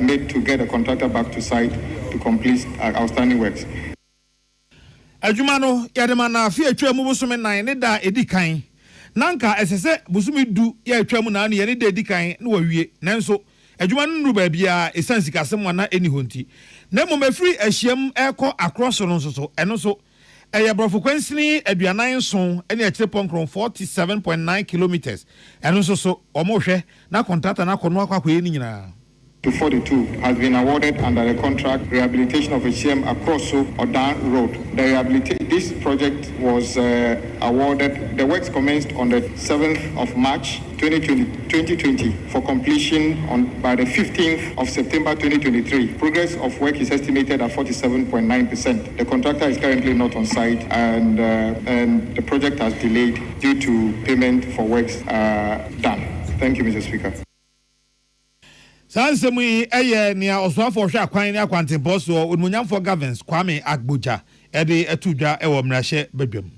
made to get a contractor back to site to complete outstanding works. Ajumano yademana fi atwa mu busumi nan ne da edikan nanka esese busumi du ya atwa mu nan ne da edikan ne wawie nanso adwuma no ba bia esansi kasem wana eni honti na mo mafiri ahyiam ekọ across no so eno so eye brofo kwansini aduanan so ene akire ponkron 47.9 kilometers eno so omo hwe na contractor na kono akwakoye ni nyina to 42 has been awarded under the contract rehabilitation of HCM across Odan Road. This project was awarded. The works commenced on the 7th of March 2020 for completion by the 15th of September 2023. Progress of work is estimated at 47.9%. The contractor is currently not on site, and the project has delayed due to payment for works done. Thank you, Mr. Speaker. Sansemi eye nia oswafo hwe akwan ne akwantempo so onmunyamfo governance Kwame Agboja ede etudwa ewo mrahye badwam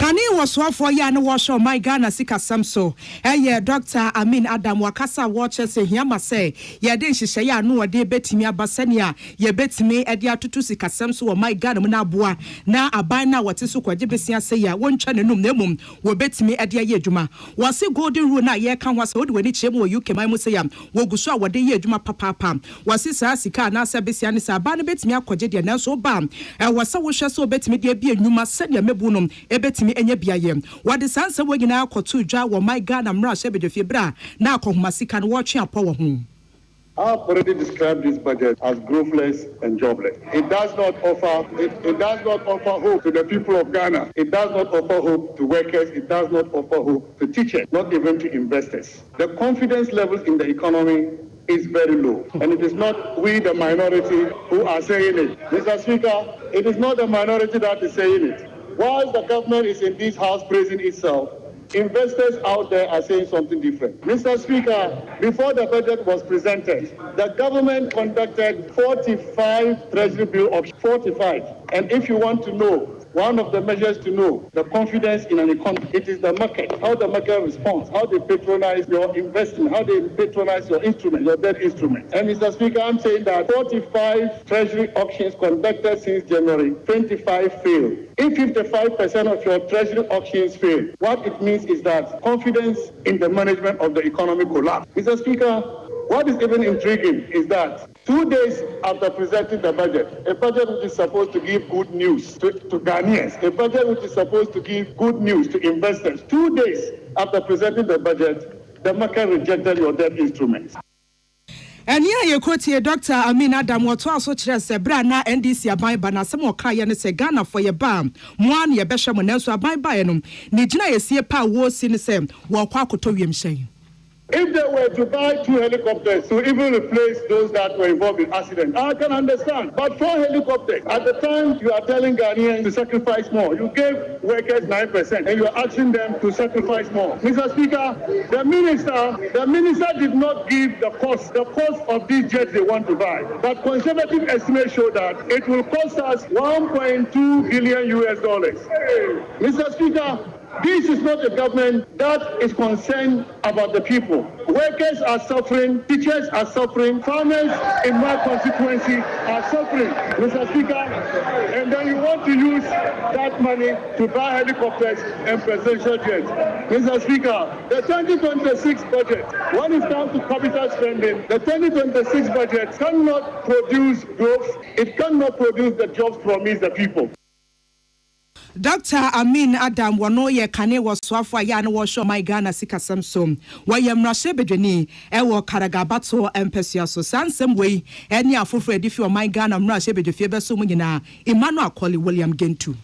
Kani waswafo ya ne washo my Ghana sika samso eye Dr. Amin Adam wakasa watch se hiama se ye de nhihye ya no wode betimi abasane a ye betimi ede atutu sika samso wo my Ghana mu na aboa na aban na wote so kwaje besia se ya wontwa ne num na mum wo betimi ede ye adwuma wose golden rule na ye kan wase wode wani chiemu wo UK man mu se ya wo guso a wode ye adwuma papa wase sa sika na se besia ne sa aban na betimi akwaje de na so ba wase wo hwe so betimi de bi adwuma se ne mebu num ebetimi enye biaye wade sanse wo nyina akoto dwa wo my Ghana mra sebedefie bra na akohumasika no wo twe apo wo ho I've already described this budget as growthless and jobless. It does not offer hope to the people of Ghana. It does not offer hope to workers. It does not offer hope to teachers, not even to investors. The confidence levels in the economy is very low. And it is not we, the minority, who are saying it. Mr. Speaker, it is not the minority that is saying it. While the government is in this house praising itself, investors out there are saying something different. Mr. Speaker, before the budget was presented, the government conducted 45 treasury bill options, 45. And if you want to know, one of the measures to know the confidence in an economy, it is the market, how the market responds, how they patronize your investment, how they patronize your instrument, your debt instrument. And Mr. Speaker, I'm saying that 45 treasury auctions conducted since January, 25 failed. If 55% of your treasury auctions fail, what it means is that confidence in the management of the economy collapsed. Mr. Speaker, what is even intriguing is that 2 days after presenting the budget, a budget which is supposed to give good news to Ghanaians, a budget which is supposed to give good news to investors, 2 days after presenting the budget, the market rejected your debt instruments. And here you quote here Dr. Amin Adam what also chese bra na NDC aban ba na sem oka ne se Ghana for ye bam moan ye behwe mo nanso aban ba ye no ne gina ye sie pa wo si ne se wo kwa akoto wiem hyen. If they were to buy 2 helicopters to even replace those that were involved in accidents, I can understand. But 4 helicopters, at the time you are telling Ghanaians to sacrifice more, you gave workers 9% and you are asking them to sacrifice more. Mr. Speaker, the minister did not give the cost of these jets they want to buy. But conservative estimates show that it will cost us $1.2 billion US. Hey. Mr. Speaker, this is not a government that is concerned about the people. Workers are suffering, teachers are suffering, farmers in my constituency are suffering, Mr. Speaker, and then you want to use that money to buy helicopters and presidential jets. Mr. Speaker, the 2026 budget, when it comes to capital spending, the 2026 budget cannot produce growth, it cannot produce the jobs promised the people. Dr. Amin Adam wano ye kane waswafo ya na wo show my Ghana sika samsom wa ye mrahye bedwani e wo karagabato empesua so sansem wei eni afofo edifi o my Ghana mrahye bedwafie beso mu nyina Emmanuel Akoli William Gentu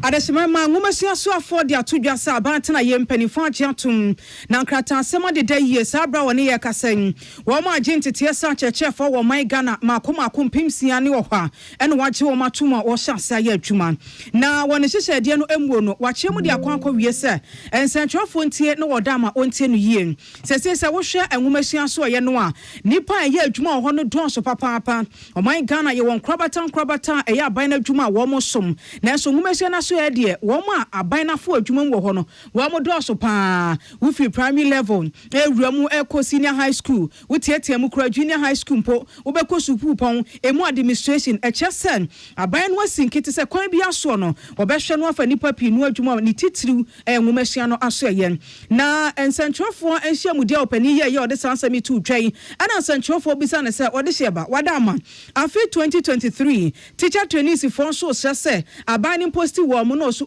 Adesima ma ngomasi aso afọ de atodwa sa abantena ye mpanifo agiatum na nkrata asema de daye sabra woni ye kasen wo ma agentete sa chechefo wo my Ghana makoma kompimsia ne wo hwa ene waje wo matuma wo hyasa ye adwuma na woni hyehye de no emuo no wache mu de akwankọ wie se ensentwofo ntie ne wodama ontie no yie sese wo hwe ngomasi aso ye no a nipa ye adwuma wo no donso papa o my Ghana ye won krabata ye aban na adwuma wo mo som na so ngomasi na so de woma abanafo adwuma wo ho no wo do so pa wo fi primary level ewura mu eko senior high school wo tietia mu kura junior high school mpo wo be ko supu pon emu administration echesen aban no asinkiti se kwan bi aso no wo be hwe no afa nipa pi no adwuma ni titiriw nwomahia no aso ye na ensentrofo enhia mu dia opani ye ode sansami tu twan ana ensentrofo bisa ne se ode sheba wada ama afi 2023 teacher trainees for so se aban posti wo mu no so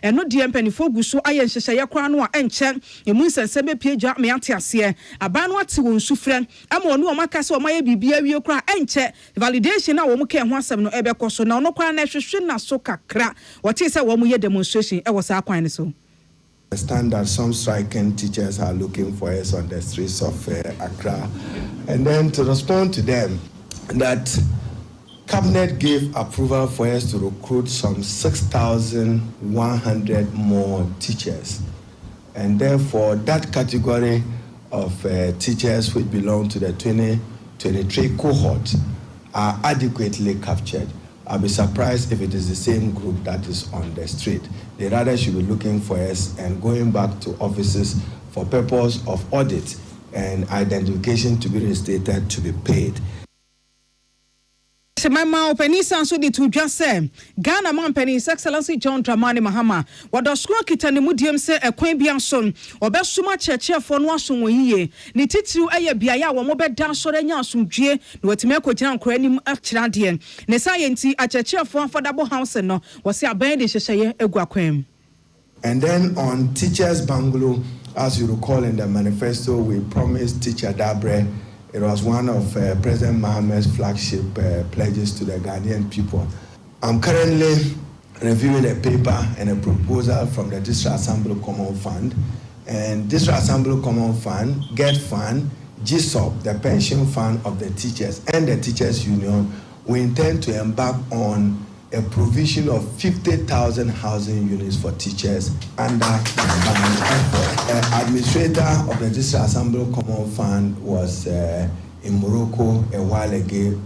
eno die mpanifo gu so aye nhyehyeye kra no a enche emu nsensebe piegya me ate ase aban no ate won sufre ama onu o maka se o maye bibia wie kra enche validation na wo mu ka ho asem no ebekọ so na ono kra na hwehwe na so kakra wote se wo mu ye demonstration e wo sa kwan ne so. I understand that some striking teachers are looking for us on the streets of Accra, and then to respond to them, that Cabinet gave approval for us to recruit some 6,100 more teachers, and therefore that category of teachers which belong to the 2023 cohort are adequately captured. I'll be surprised if it is the same group that is on the street. They rather should be looking for us and going back to offices for purpose of audit and identification to be restated to be paid. Mama Openisa so di to just say Ghana man penny Excellency John Dramani Mahama wado school kita ne mudiam se ekwan bia so obesuma cheche fo no aso yiye ne titiru eye bia ya wo mo beda sore nya asomdwie ne watime akogina nkora nim akira de ne science acheche fo affordable house no wo se aban de hyehye egu akwam. And then on teachers bungalow, as you recall in the manifesto, we promised Teacher Dabre. It was one of President Mohammed's flagship pledges to the Ghanaian people. I'm currently reviewing a paper and a proposal from the District Assembly Common Fund. And District Assembly Common Fund, GET Fund, GSOP, the pension fund of the teachers, and the Teachers Union, we intend to embark on a provision of 50,000 housing units for teachers under the administrator of the District Assembly Common Fund was in Morocco a while ago,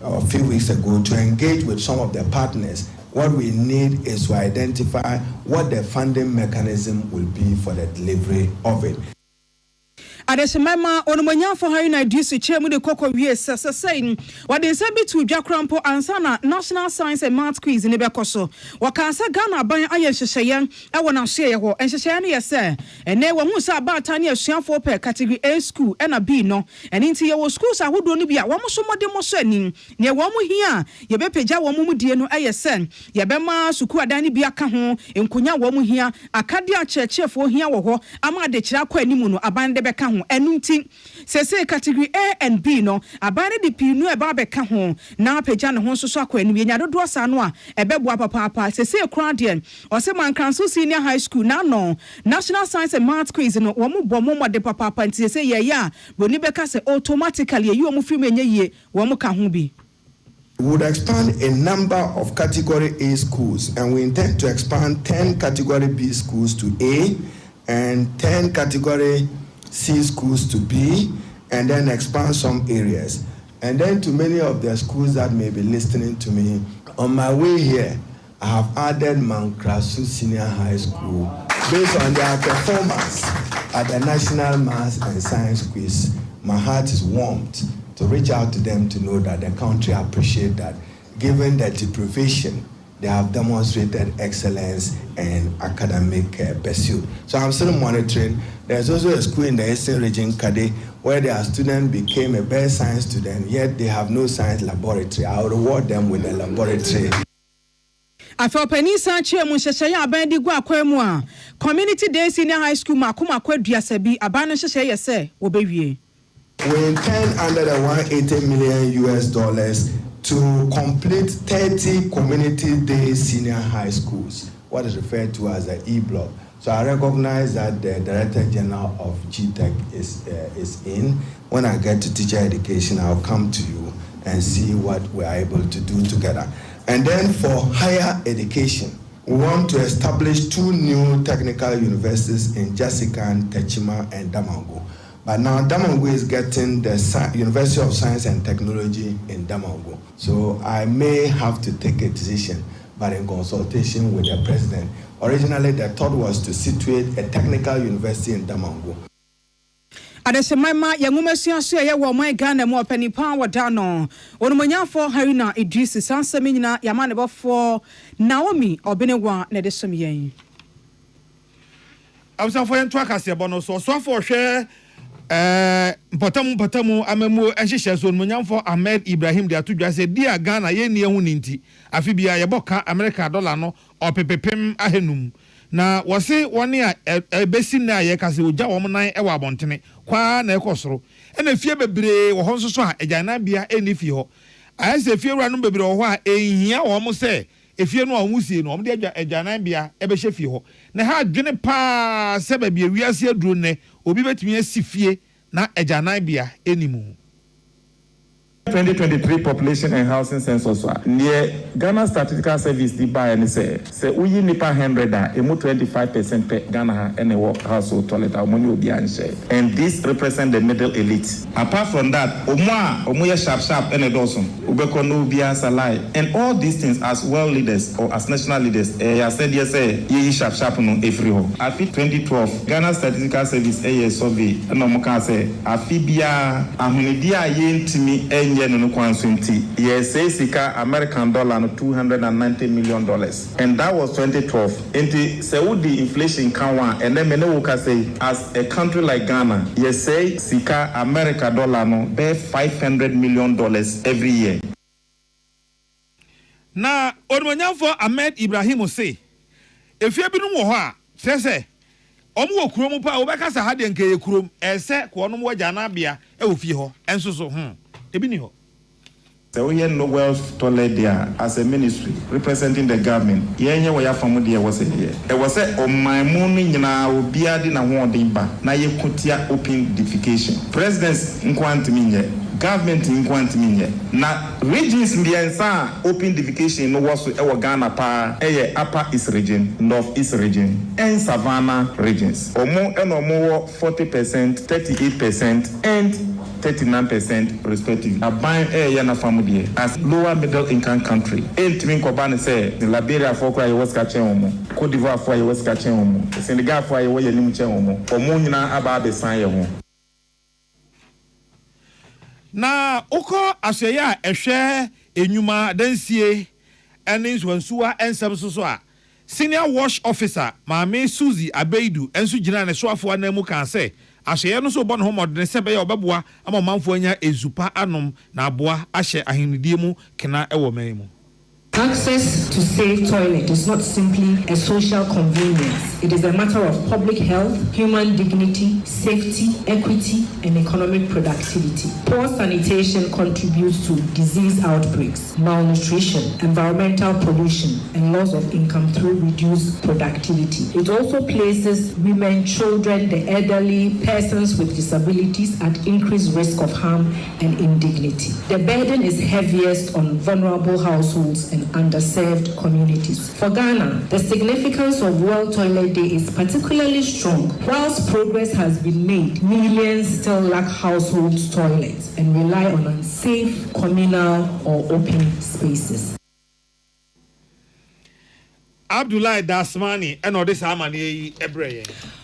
a few weeks ago, to engage with some of the partners. What we need is to identify what the funding mechanism will be for the delivery of it. Adesemema onomonya for high na dusi chemu de koko wie saying what they say be to Jakrampo ansana National Science and Math quiz in Ebekoso. Wakansa Ghana ban aye hyehyeye e wona hye ho enhyehyeye ne yese ene wo hu sa ba tane asuafo per category A school e na B no ene nti ye wo schools ahodo no bia wo mo so mode mo so anim ne wo mo hia ye be pagya wo mo mudie no ayese ye be ma suku adan bia ka ho enkonya wo mo hia akade achechefo hia wo ho ama de kira kwa animu no aban de be ka enunti sese category A and B no abane de pinu e ba beka ho na pagya ne ho so akwa anu nya dodo asa no a ebeboa papa sese kra de o se mankanso senior high school na no National Science and Math quiz no wo mo bo mo de papa nti sese ye ya boni beka se automatically ye wo film enye ye wo mo ka ho bi. We would expand a number of category A schools, and we intend to expand 10 category B schools to A and 10 category C schools to B, and then expand some areas. And then to many of the schools that may be listening to me, on my way here, I have added Mankrasu Senior High School based on their performance at the National Maths and Science Quiz. My heart is warmed to reach out to them to know that the country appreciates that, given the deprivation, they have demonstrated excellence and academic pursuit. So I'm still monitoring. There's also a school in the Eastern Region, Kade, where their student became a best science student, yet they have no science laboratory. I'll reward them with a laboratory. Afọ penisa chemu hyehyeye aban di gwa kwemu a Community Day Senior High School makoma kwaduasa bi aban no hyehyeye se wo bewie. We intend under the $180 million to complete 30 Community Day Senior High Schools, what is referred to as the E-Block. So I recognize that the Director General of GTEC is in. When I get to teacher education, I'll come to you and see what we're able to do together. And then for higher education, we want to establish 2 new technical universities in Jessica, Techima, and Damango. But now Damango is getting the University of Science and Technology in Damango. So I may have to take a decision but in consultation with the president. Originally, the thought was to situate a technical university in Damongo. Adesemama yangumesi aso ye wo man Ghana mo panipa wadano onumanyafo Haruna Idris sansemi nyina yama ne bofo Naomi Obenewa na desom yen Absafo yen to akase bono so afo hwe mpatamu amemu ehihye so onumanyafo Ahmed Ibrahim de atudwa se dia Ghana ye ne hu ninti afi bia ye boka America dollar no opepepem ahenum na wose woni a ebesi na ye kase ogya wo nan e wa abontene kwa na ekosoro ena fie bebre wo ho nso a egyanan bia eni fie ho ayese fie wura no bebre wo ho a ehia wo mo se efie no wo sie no wo de egyanan bia ebehye fie ho na ha dwene pa se ba bia wiase aduro ne obi betumi asifie na egyanan bia enimu 2023 population and housing census near Ghana Statistical Service the buy and say we nipa 100 emu 25% per Ghana and a household toilet money will be share, and this represent the middle elite. Apart from that, omuya sharp and a dozen ubeko no be lie, and all these things as world leaders or as national leaders I said yes ye sharp no every home. Afi 2012 Ghana Statistical Service a survey no mo can say afi bia ahunidia ye ntimi no kwansunti yes sika American dollar no $290 million, and that was 2012 into Saudi inflation can one and then many will say as a country like Ghana yes say sika American dollar no be $500 million every year. Na onmanyafo Ahmed Ibrahim say if you be no ho a say omo wo kurom pa obeka sa hade nke kurom ese ko onom wagya na bia e wo fie ho enso so ebini ho. So we no wealth toilet there as a ministry representing the government. Yenye we from there was here. It was on my morning nyina obi ade na ho odin ba na ye kutia open defecation. Presidents nkwanti minye, government nkwanti minye. Na regions mbiansa open defecation no was e Ghana pa eye upper east region, north east region, and savannah regions. Omo 40%, 38% and 39% respectively. A buying yana family as lower middle income country. Entering Kobane say the Liberia for Kwa was catching homo, Cote d'Ivoire for was catching homo, Senegal for a way limit homo, or Munina about the sign. Na oko asya ehwe enyuma dansie earnings wansuwa ensem so a senior wash officer Mame Suzy Abeidu enso gina ne soafo anamu kan say asye no so bon ho modene sebe ya obeboa ama manfo anya ezupa anom na aboa ahye ahenidie mu kena ewo man mu. Access to safe toilet is not simply a social convenience. It is a matter of public health, human dignity, safety, equity, and economic productivity. Poor sanitation contributes to disease outbreaks, malnutrition, environmental pollution, and loss of income through reduced productivity. It also places women, children, the elderly, persons with disabilities at increased risk of harm and indignity. The burden is heaviest on vulnerable households and underserved communities. For Ghana, the significance of World Toilet Day is particularly strong. Whilst progress has been made, millions still lack household toilets and rely on unsafe communal or open spaces. Abdullah Dasmani and all this Amani Ebre.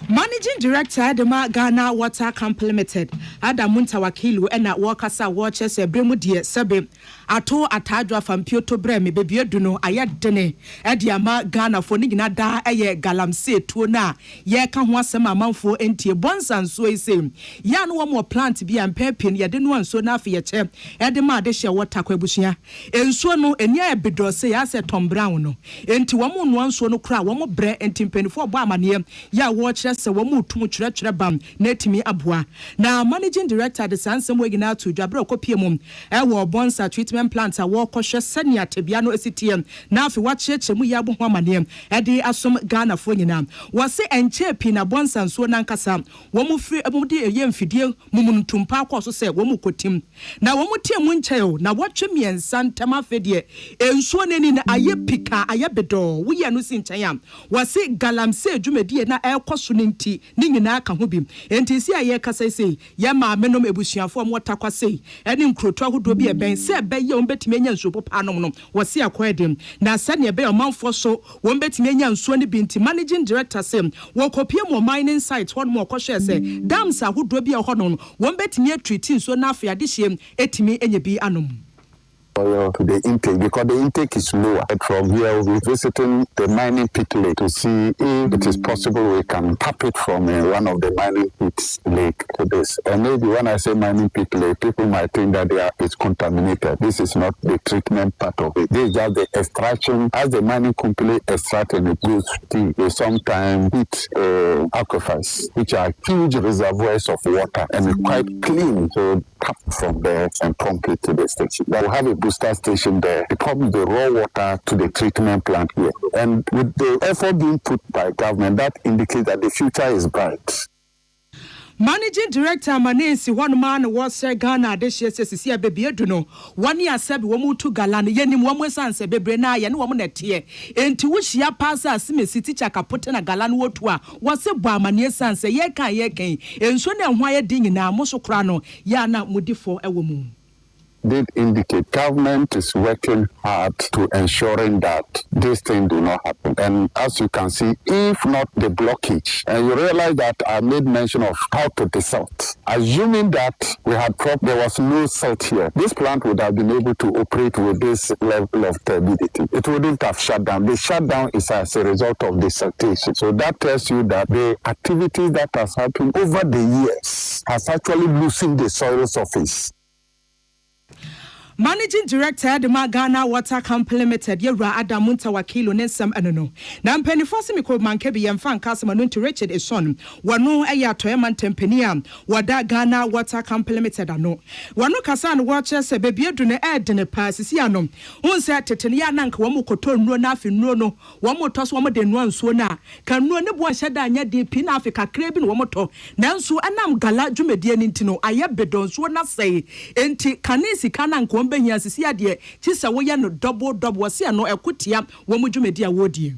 Managing Director Adama Ghana Water Camp Limited, Adamunta Wakilu, and at Wakasa Watches, a Bremudia, Sabe, Ato Atadra from Pioto Bremi, Baby Duno, Ayat Dene, Ediama Ghana for Nigna Da, Aye Galamse, Tuna, Yakan Wasama Manfo, Enti, Bonsan, so same. Yan one more plant to be and pepin, ya didn't want so now for your chair, Edema Desha Water Quebushia, and so no, and ya bedro say, I said Tom Brown, Enti one so no crowd, one more bread and timpany for Bamania, ya watch us. So wamu tumu chura bam netimi abua na managing director de sansem wegina to dwabra kopiemum ewo bonsa treatment plant a wo kohwe senia tebia no esitiem na afi wacheche mu yabo ho amane e de asom Ghana fo nyina wose enche pi na bonsa nso nankasa womu firi ebumde eye mfidie mumuntumpa akoso se womu kotim na womu tie mu ncheo na wotwe miensa ntama fedie enso neni na aye pika aye bedo wo ye no si nchen wose galamse dwumedie na ekoso ninti ni nyina ka ho bim enti si aye kasa sei ye ma menom ebusuafo mo takwa sei ene nkroto ahodo bi eben se be ye ombetime nya nsuo popa nom no wo se akwedem na sane ebe omanfo so wo mbetime nya nsuo ne binti managing director say wo kopie mo mining site one more kwhwe se dams ahodo bi e ho no wo mbetime treating so na afia de hiem etime enye bi anom to the intake because the intake is lower. From here, we'll be visiting the mining pit lake to see if it is possible we can tap it from one of the mining pit lake to this. And maybe when I say mining pit lake, people might think that it's contaminated. This is not the treatment part of it. This is just the extraction. As the mining company extracts and it goes to, they sometimes hit aquifers, which are huge reservoirs of water and quite clean. So tap from there and pump it to the station. They will have a booster station there. They pump the raw water to the treatment plant here. And with the effort being put by government, that indicates that the future is bright. Managing Director Manensi one man was Ghana this year says see baby eduno 1 year said womu to galan yenim womu sanse bebre na ye no womu netie enti wo hia pass asime city chaka pote na galan wotu a wose bo amane sanse ye kan enso na ho aye din nyina mo so kra no ya na mudifo ewo mu did indicate government is working hard to ensuring that this thing do not happen. And as you can see, if not the blockage, and you realize that I made mention of how to desalt. Assuming that we had there was no salt here, this plant would have been able to operate with this level of turbidity. It wouldn't have shut down. The shutdown is as a result of desaltation. So that tells you that the activities that has happened over the years has actually loosened the soil surface. Managing Director the Ghana Water Company Limited Yera Adamunta Wakilo Nensam Anono. Na mpenifo mi ko mankebi yemfa nkasema no to Richard Eson. Wano eya toyman tempenia wada Ghana Water Company Limited ano. Wano kasa no watche se bebi edu ne ed ne pasisi ano. Unse tetene ya nanka wamu koto nnuo na afi nnuo no. Wamu toso wamu de nnuo nsuo na. Ka nnuo ne bo hyeda anya de pi na Afrika krebi no wamu to. Nanso anam gala dwumedie ni ntino aye bedon nsuo na sei. Enti kanisi kana nko benya sisi ade tisa wo ya no double wase no ekotia wo mudwumedi a wodie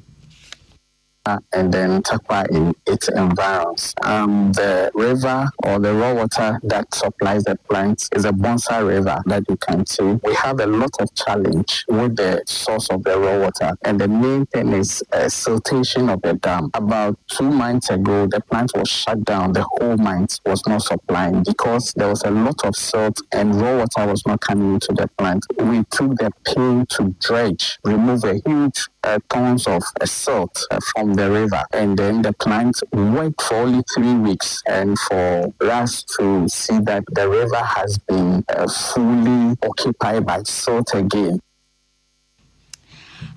and then Takwa in its environs. The river or the raw water that supplies the plants is a Bonsa river that you can see. We have a lot of challenge with the source of the raw water, and the main thing is siltation of the dam. About 2 months ago, the plant was shut down. The whole mine was not supplying because there was a lot of silt and raw water was not coming into the plant. We took the pain to dredge, remove a huge tons of silt from the river, and then the plant worked for only 3 weeks, and for us to see that the river has been fully occupied by silt again.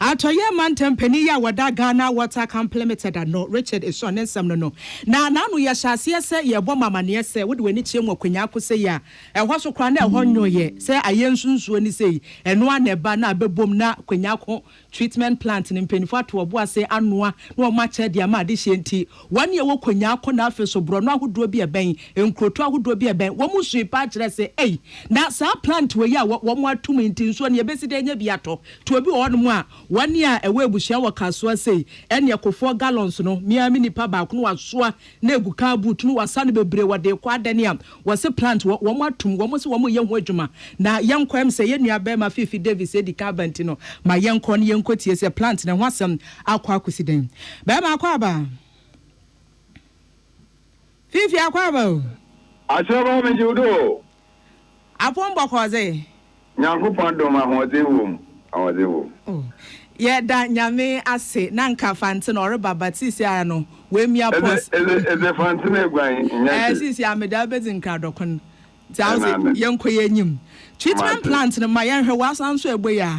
Atoye man tempeni ya wada Ghana Water Company Limited no Richard Eson ensam no na no ya hyase se ye bɔ mamane se wode wani kyem akwanya akose ya ɛhɔ so kra na ɛhɔ nyoye se ayensunsuo ni sei ɛno aneba na abebom na akwanya ko treatment plant ni mpenifo ato obo ase anoa na o ma kyɛ dia ma de hyenti wane ye wo kwanya ko na afi so bro no ahodo bi ɛbɛn enkroto ahodo bi ɛbɛn wo mu sui pa kyerɛ se ei na sa plant we ya wo mu atum ntinsuo ne yebesi de nya bi ato to obi wo no mu a 1 year ewe ebushia wakasoa sei ene ekofo gallons no miami nipa ba ko no wasoa na eguka boot no wasane bebre wode kwa adane am wose plant wo mo atum wo mo se wo mo ye ho adwuma na yenkwam se ye nua ba ma Fifi Davis edi carbon no ma yenko ne yenkotie se plant na ho asem akwa akusiden ba ma akwa ba Fifi akwa ba asaba me judo apon bokoze nyankopon do ma hozewo awozewo yeah, that nyame ase na nka fante no re baba tisi ara no we mi apos is the fante na gwan sisi ameda bezi nka dokon ti ase yenko yenyim treatment plant no ma yenhwe wasan so egbo ya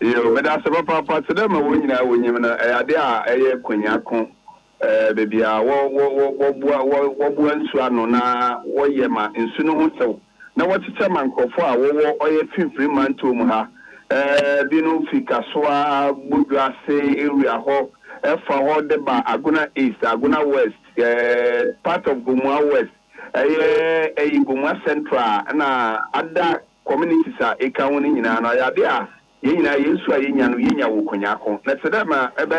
yo me da seba papa se dem wo nyina wo nyim na ade a eye kwanya ko bebi a wo bua nsu ano na wo ye ma nsu no ho sew na wo tete man krofo a wo oye finfiri man to mu ha binu fika soa budwase area ho efa ho de ba Aguna East Aguna West part of Gumwa West Gumwa Central na other communities a eka woni nyina na ya de a ye nyina yesu a yenya no yenya wo konyako na tedama ebe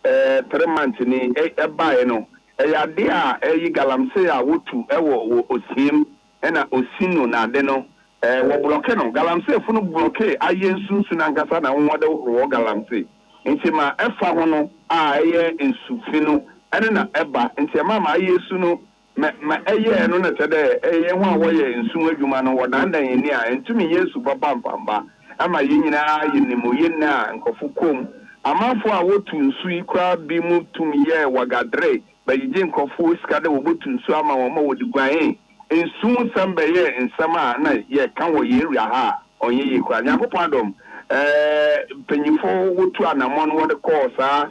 3 months ni eba no Eyadea galamsey a wotu ewo osiem ena osino na ade no wo bloke no galamsey fu no bloke aye nsunsu na ngasa na wode wo galamsey nti ma efa ho no a eye nsufi no ene na eba nti ma aye su no ma eye no na tede eye ho a wo ye nsu adwuma no wodandan yeni a ntumi yesu papa mpamba ama yenyina yenimo yenna nkofu kom amafo a wotu nsu ikra bi mu tumi ye wagadre bayije nkofu skade wo botu nsu ama wo ma wodi gwan nsu samba ye nsama na ye kan wo ye ria ha onye ye kwa nyankopon adom penyifo wotu anamon wo de kosa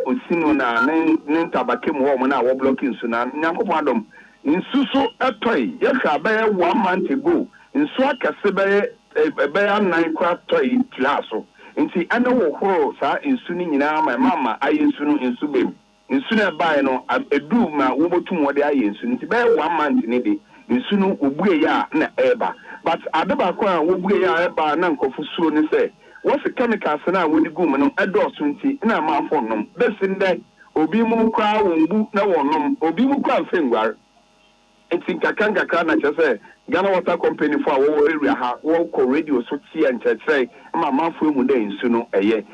osino na ne tabake mu wo na wo block nsu na nyankopon adom nsu so etoi ye ka ba ye 1 month ago nsu akase ba ye nan kwa toi klaso nti ana wo horo sa nsu ni nyina mama ayi nsu no nsu be nsu na bae no edu ma wo botum wo de ayi nsu nti ba 1 month ni de nsu no obuye ya na eba but adeba ko a wo buye ya eba na nkofu suro ni se wo se chemicals na wo di gum no edoso nti na ma afọ nom besinde obi mu kwa wombu na wonom obi mu kwa mfengwar nti kakanga na chese Ghana Water Company for our area ha wo ko radio so tie nchechre ma mafo mu de nsu no eye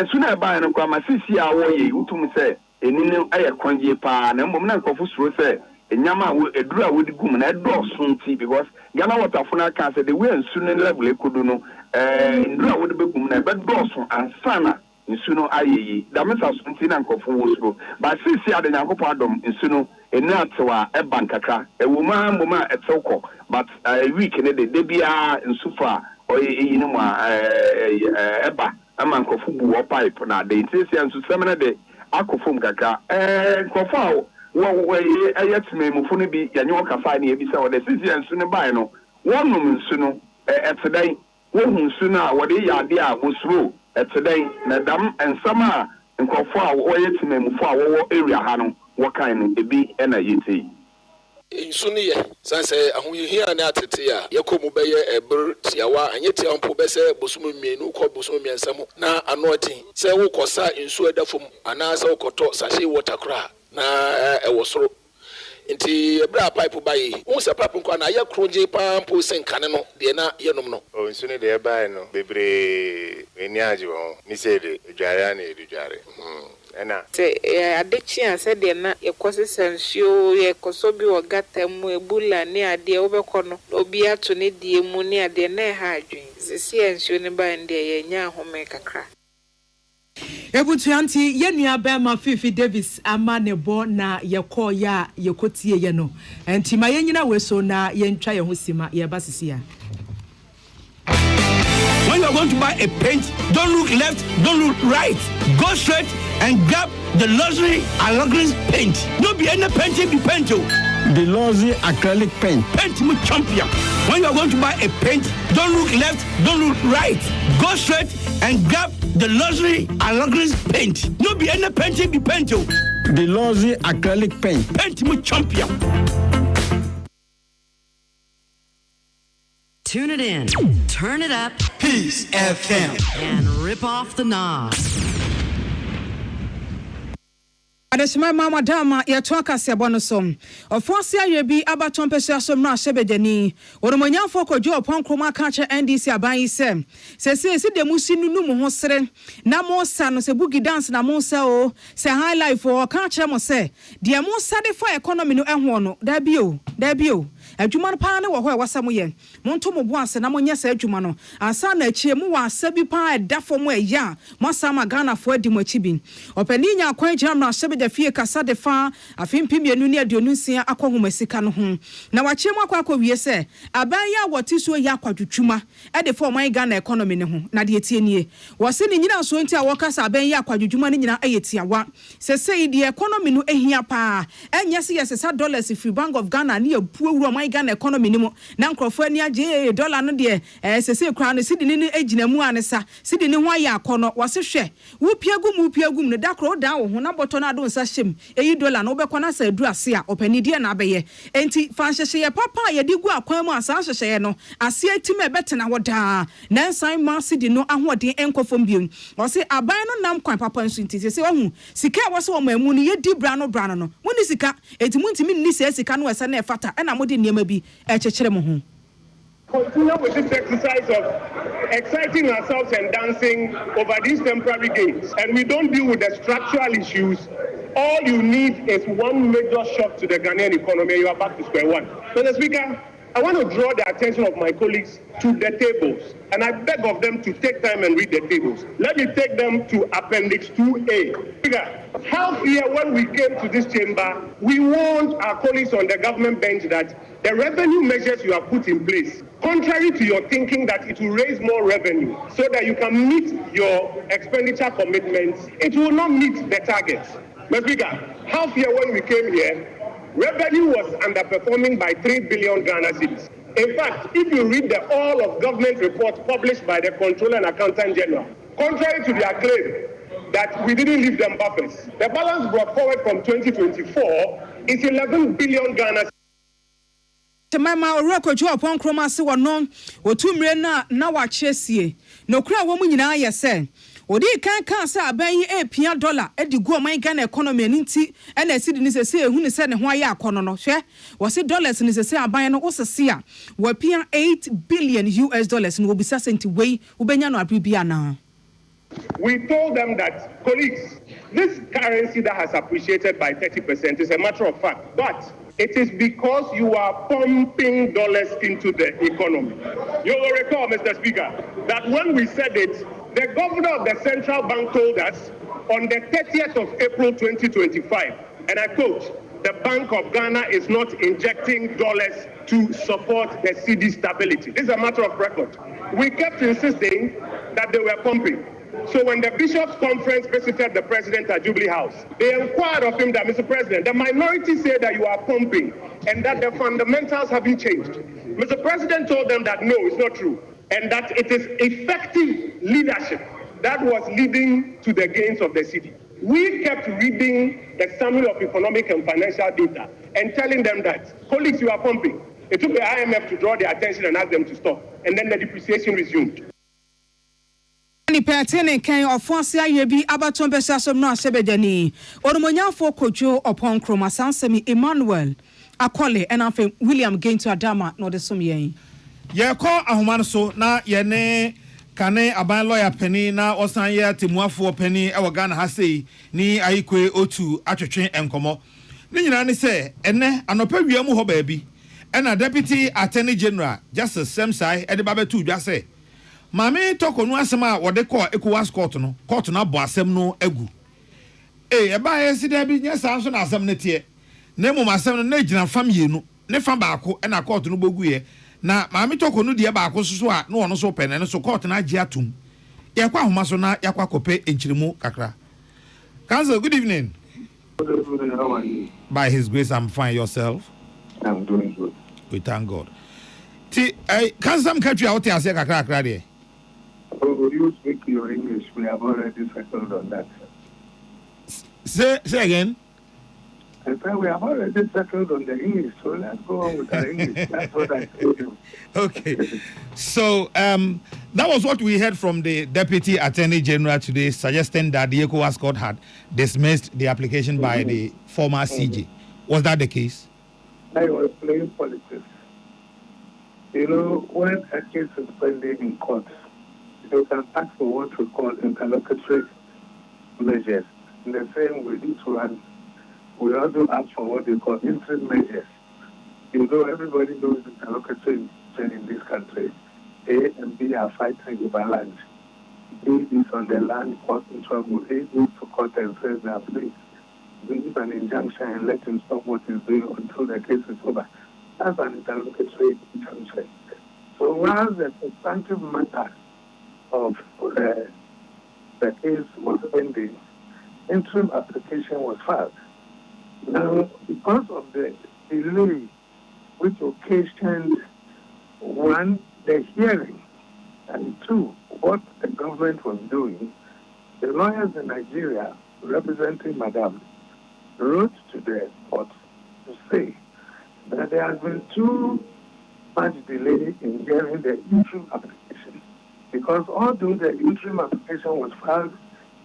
nsu na ba no kwa masisi a wo ye utum se enini aye kwanje pa na mbom na nkofo suro se enyama wo eduru a wodi gum na edoso nti because Ghana Water for na kan se the way nsu no level ekodu no eduru a wodi begum na edoso ansana nsu no ayeyi da mesa so nti na nkofo wo suro ba sisi ade nyankopon adom nsu no enatwa ebankaka ewuma mboma etewko but a week ne de bia nsufa oyi ni mu eba ama nkofu bu pipe na de ntisi nsu semene de akofum kaka nkofu wo ayetime mufu ne bi yanyo kafa ne bi se wo de sisi nsu ne bai no wonum nsu no etedai wo hu nsu na wo de yade a wosuro etedai na dam ensama nkofu a wo ayetime mufu a wo area ha no wo kan no ebi na yeti insuni ye sanse ahoyehia na atete ya yekomu beye ebr tiawa anyete ampo bese bosumu mienu ko bosumu miensam na anotin se wo kosa insu edafom ana se wo koto sachet water kra na ewosoro nti ebra pipe bayi wo se pipe ko na ye kroje pampo senkane no de na yenom no o insuni de bayi no bebre eni aji wo ni se de dware na edware te adechi ase de na yekosi sensio yekoso bi ogatemu ebula ni ade obekono obi ato ne die mu ni ade na ha adwen sisi ensio ne ba nde ye nya ahome kakra Ebutuanti yenua bema Fifi Davis ama ne bo na yekọ ya yekotie ye no enti ma yenyina weso na yentwa ye ho sima ye basisi ya. When you are going to buy a paint, don't look left, don't look right. Go straight and grab the luxury acrylic paint. No be any painting be paint. The luxury acrylic paint. Paint me champion. When you are going to buy a paint, don't look left, don't look right. Go straight and grab the luxury acrylic paint. No be any painting be paint. The luxury acrylic paint. Paint me champion. Tune it in, turn it up, Peace FM, and rip off the knob. Adesima mama dama ya twaka se bonosom ofosi ayebi abaton pese asom na sebedani oromanyafo kojo oponkroma kache NDC aban se se de musi nunu mu ho sere na mo sa no se bugi dance na mo sa o se high life o kache mo se de mo sa de for economy no ehwo no da bio adwuma no pa ne wo ho e wasam ye monto mo bo ase na mo nya sa adwuma no ansa na achie mo wa asa bi pa edafo mo eya mo sama Ghana fo adi mo achibi opani nya kwan gira na sebede fie kasa de fa afimpi mienu ne aduonu nsia akohoma sika no ho na wachie mo akwa wie se aban ya woti so ya kwadwutwuma e de for man Ghana economy ne ho na de etie nie wo se ni nyina so ntia wo kasa aban ya kwadwutwuma ne nyina ayetiawa se sei de economy no ehia pa enye se $6 free Bank of Ghana ne apuawura my Ghana economy no na nkrofo ani age dollar no de sese kra no sidi ni agina mu anesa sidi ni ho aya akono wose hwe wo piagum no da kro da wo ho na boto na do nsa hyem eyi dollar no obekọ na sa adu ase a opani die na abeye enti fa hyehyeye papa ye di gu akwan mu asa hyehyeye no ase atime betena wo da na nsan ma sidi no ahoden enkofom biom wose aban no nam kwan papa nso nti sese wo sika wose wo mamu no ye di bra no woni sika enti muntimi ni sika no esa na efata na mode niema bi ekyekyere mo ho. Continue with this exercise of exciting ourselves and dancing over these temporary gains, and we don't deal with the structural issues. All you need is one major shock to the Ghanaian economy, and you are back to square one. Mr. Speaker, I want to draw the attention of my colleagues to the tables, and I beg of them to take time and read the tables. Let me take them to Appendix 2A. Speaker, half year when we came to this chamber, we warned our colleagues on the government bench that the revenue measures you have put in place, contrary to your thinking that it will raise more revenue so that you can meet your expenditure commitments, it will not meet the targets. Mr. Speaker, half year when we came here, revenue was underperforming by 3 billion Ghana cedis. In fact, if you read the all of government reports published by the Controller and Accountant General, contrary to their claim that we didn't leave them buffers, the balance brought forward from 2024 is 11 billion Ghana cedis. Mama Orokojo upon kroma se wono otumre na wa chesie no kura wo mu nyina ye se odi kan se aban yi $1 dollar edi go man Ghana economy nti na sidi ni se ehu ni se ne ho aye akono no hwe wo se dollars ni se aban no osese a wo pia $8 billion no wo bisa senti wei wo benya no abibia na. We told them that, colleagues, this currency that has appreciated by 30% is a matter of fact, but it is because you are pumping dollars into the economy. You will recall, Mr. Speaker, that when we said it, the governor of the central bank told us on the 30th of April 2025, and I quote, the Bank of Ghana is not injecting dollars to support the cedi stability. This is a matter of record. We kept insisting that they were pumping. So when the Bishops' Conference visited the President at Jubilee House, they inquired of him that, Mr. President, the minority say that you are pumping and that the fundamentals haven't changed. Mr. President told them that no, it's not true, and that it is effective leadership that was leading to the gains of the city. We kept reading the summary of economic and financial data and telling them that, colleagues, you are pumping. It took the IMF to draw their attention and ask them to stop, and then the depreciation resumed. Ni petene kan ofonse aye bi abaton besa som no asebedani oromonyafo kojo opon kroma sansemi Emmanuel Akole and afem William gain to Adama no de som yen ye ko ahoma so na ye ne kane aban lawyer penny na osan ye timuafo penny e Ghana ha sei ni ayikwe otu atwetwe enkomo ni nyina ne se ene anopa wiamu ho ba bi ena deputy attorney general Justice Semsai e de babetu dwa se Mami toko no asema wode ko ECOWAS court na bo asem no agu. E ba ye sida bi nya sanso na asem ne tie. Na mu asem no na gina fam yenu. Ne fa baako na court no bogu ye. Na mami toko no de baako so a na wono so pene no so court na agi atum. Ye kwa homa so na yakwa kope enchirimu kakra. Council, good evening. Good evening, how are you? By his grace I'm fine. Yourself? I'm doing good. We thank God. Ti Council country out here say kakra there. Oh, you speak your English. We have already settled on that. Say again. I said we have already settled on the English, so let's go on with our English. That's what I told you. Okay. So that was what we heard from the Deputy Attorney General today, suggesting that the ECOWAS court had dismissed the application by the former CJ. Was that the case? I was playing politics. You know, when a case is pending in court, you can ask for what we call interlocutory measures. In the same way, this one, we also ask for what they call interim measures. You know, everybody knows interlocutory in this country. A and B are fighting over land. B is on the land, court in trouble. A goes to court and says, now please, give an injunction and let him stop what he's doing until the case is over. That's an interlocutory injunction. So while the substantive matter of the case was pending, interim application was filed. Now, because of the delay which occasioned, one, the hearing, and two, what the government was doing. The lawyers in Nigeria, representing Madam, wrote to the court to say that there has been too much delay in hearing the interim application, because although the interim application was filed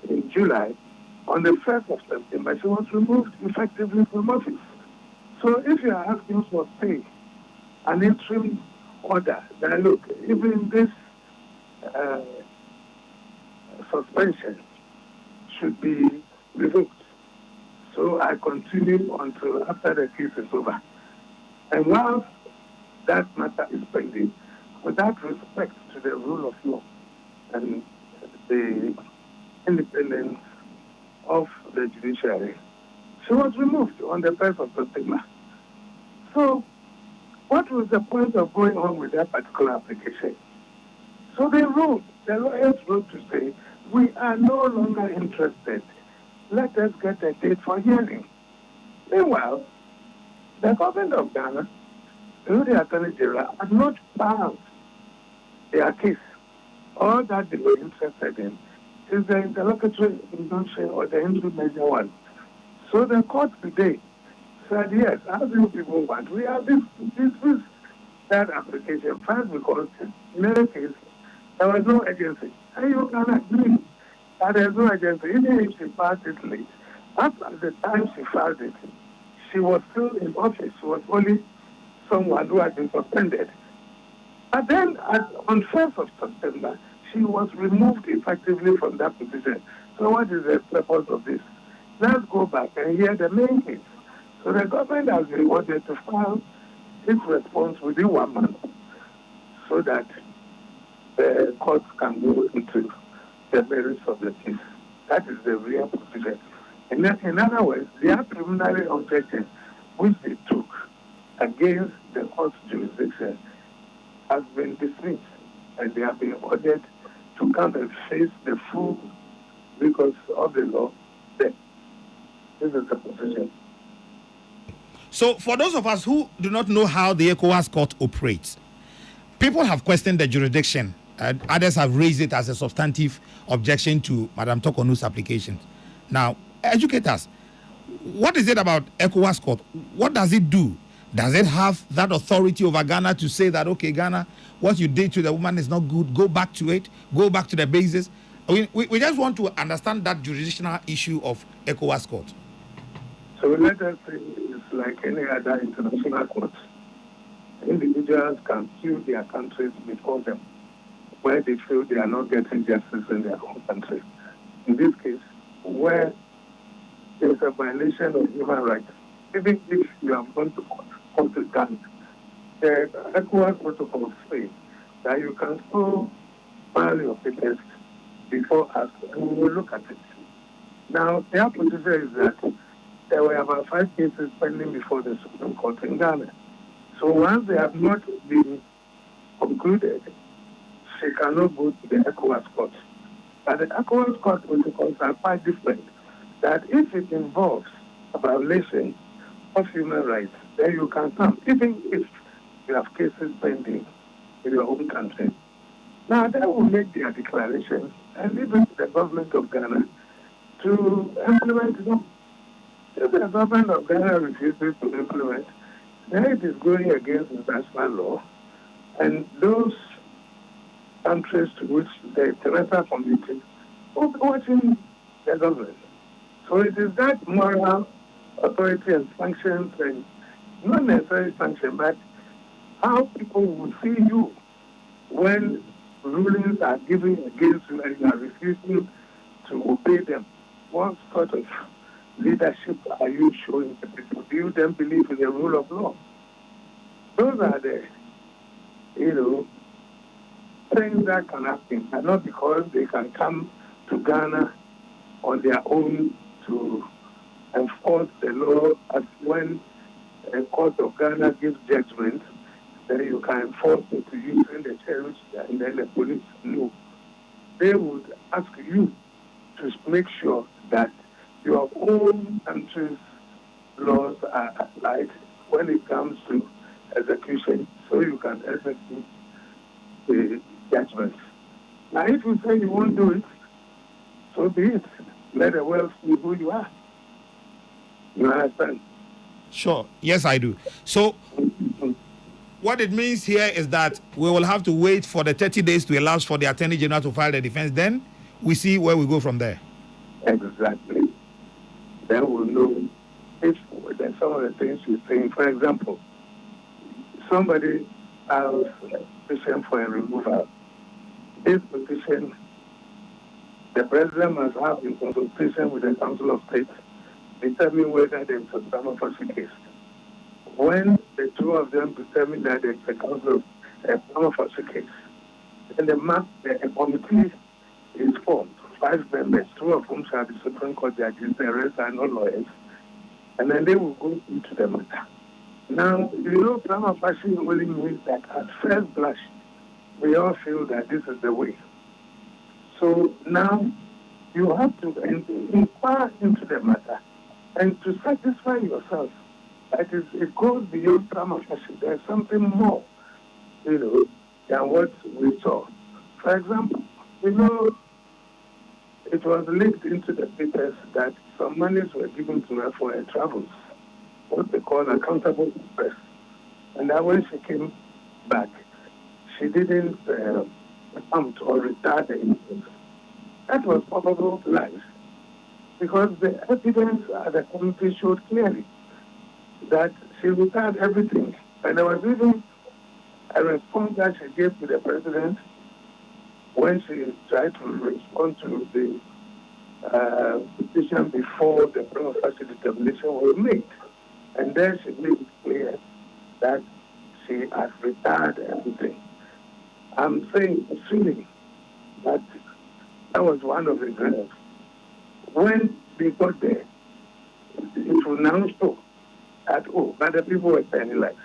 in July, on the 1st of September, she was removed effectively from office. So if you are asking for, say, an interim order, then look, even this suspension should be revoked. So I continue until after the case is over. And while that matter is pending, without respect to the rule of law and the independence of the judiciary, she was removed on the 1st of September. So what was the point of going on with that particular application? So the lawyers wrote to say, we are no longer interested. Let us get a date for hearing. Meanwhile, the government of Ghana, through the Attorney General, had not filed their case. All that they were interested in is the interlocutory injunction or the interim measure one. So the court today said, yes, as you people want, we have this that application filed because in any case, there was no agency. And you can agree that there is no agency. Even if she filed it late, at the time she filed it, she was still in office. She was only someone who had been suspended. But then on 1st of September, she was removed effectively from that position. So what is the purpose of this? Let's go back and hear the main case. So the government has been ordered to file its response within 1 month so that the courts can go into the merits of the case. That is the real position. In other words, their preliminary objection, which they took against the court's jurisdiction, has been dismissed, and they have been ordered to come and face the full because of the law. This is the position. So, for those of us who do not know how the ECOWAS court operates, people have questioned the jurisdiction. Others have raised it as a substantive objection to Madam Tokonu's application. Now, educate us. What is it about ECOWAS court? What does it do? Does it have that authority over Ghana to say that, okay, Ghana, what you did to the woman is not good, go back to it, go back to the basis? We just want to understand that jurisdictional issue of ECOWAS court. So let us say it's like any other international court. Individuals can sue their countries before them where they feel they are not getting justice in their own country. In this case, where there is a violation of human rights, even if you have gone to court with Ghana, the ECOWAS protocol says that you can still file your papers before us, and we will look at it. Now, their position is that there were about 5 cases pending before the Supreme Court in Ghana. So once they have not been concluded, she cannot go to the ECOWAS court. But the ECOWAS court protocols are quite different. That if it involves a violation of human rights, then you can come, even if you have cases pending in your own country. Now, they will make their declarations and leave it to the government of Ghana to implement them. If the government of Ghana refuses to implement, then it is going against international law, and those countries to which the international community will be watching the government. So it is that moral authority and sanctions, and not necessarily sanction, but how people will see you when rulings are given against you and you are refusing to obey them. What sort of leadership are you showing the people? Do you then believe in the rule of law? Those are the, things that can happen, and not because they can come to Ghana on their own to enforce the law, as when a court of Ghana gives judgment, then you can enforce it using the cherish and then the police. No. They would ask you to make sure that your own country's laws are applied when it comes to execution so you can execute the judgments. Now, if you say you won't do it, so be it. Let the world see who you are. You understand? Sure. Yes, I do. So, what it means here is that we will have to wait for the 30 days to elapse for the Attorney General to file the defense. Then we see where we go from there. Exactly. Then we'll know if there's some of the things you're saying. For example, somebody has a petition for a removal. This petition, the president must have in consultation with the Council of State determine whether there is a prima facie case. When the two of them determine that there is a prima facie case, then the committee is formed. 5 members, 2 of whom shall be Supreme Court judges, the rest are not lawyers, and then they will go into the matter. Now, prima facie only means that at first blush, we all feel that this is the way. So now, you have to inquire into the matter, and to satisfy yourself, that is, it goes beyond prima facie. There's something more, than what we saw. For example, it was linked into the papers that some monies were given to her for her travels, what they call accountable express. And that when she came back, she didn't attempt or retard the interest. That was probable lies, because the evidence at the committee showed clearly that she retarded everything. And there was even a response that she gave to the president when she tried to respond to the petition before the prima facie determination was made. And then she made it clear that she has retarded everything. I'm assuming that was one of the grounds. When they got there, it will now show that, but the people were penniless.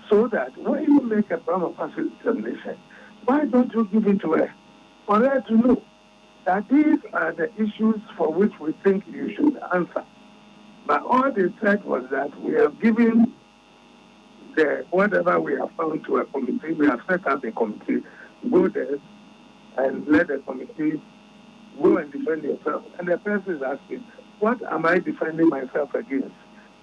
So that when you make a prima facie determination, why don't you give it to her? For her to know that these are the issues for which we think you should answer. But all they said was that we have given whatever we have found to a committee, we have set up a committee, go there and let the committee go and defend yourself. And the person is asking, what am I defending myself against?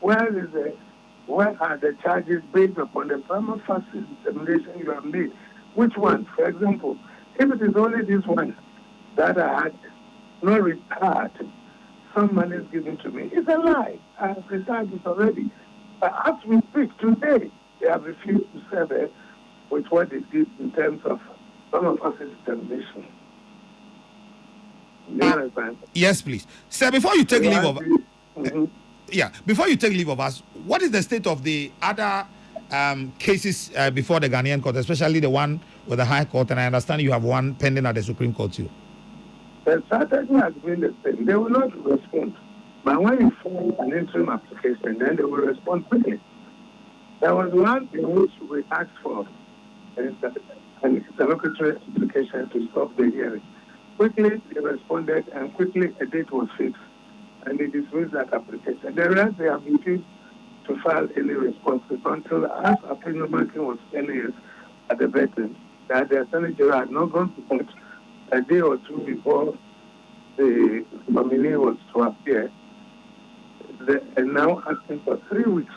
Where are the charges based upon the prima facie determination you have made? Which one? For example, if it is only this one that I had not retired, some money is given to me, it's a lie. I have retired it already. But as we speak today, they have refused to serve it with what they did in terms of prima facie determination. Yes, please. Sir, before you take leave of before you take leave of us, what is the state of the other cases before the Ghanaian court, especially the one with the High Court? And I understand you have one pending at the Supreme Court too. The strategy has been the same. They will not respond. But when you file an interim application, then they will respond quickly. There was one in which we asked for an interlocutory application to stop the hearing. Quickly, they responded, and quickly a date was fixed, and they dismissed that application. The rest, they have refused to file any responses until, as Apino Martin was telling us at the veteran, that the Attorney General had not gone to court a day or two before the nominee was to appear, and now asking for 3 weeks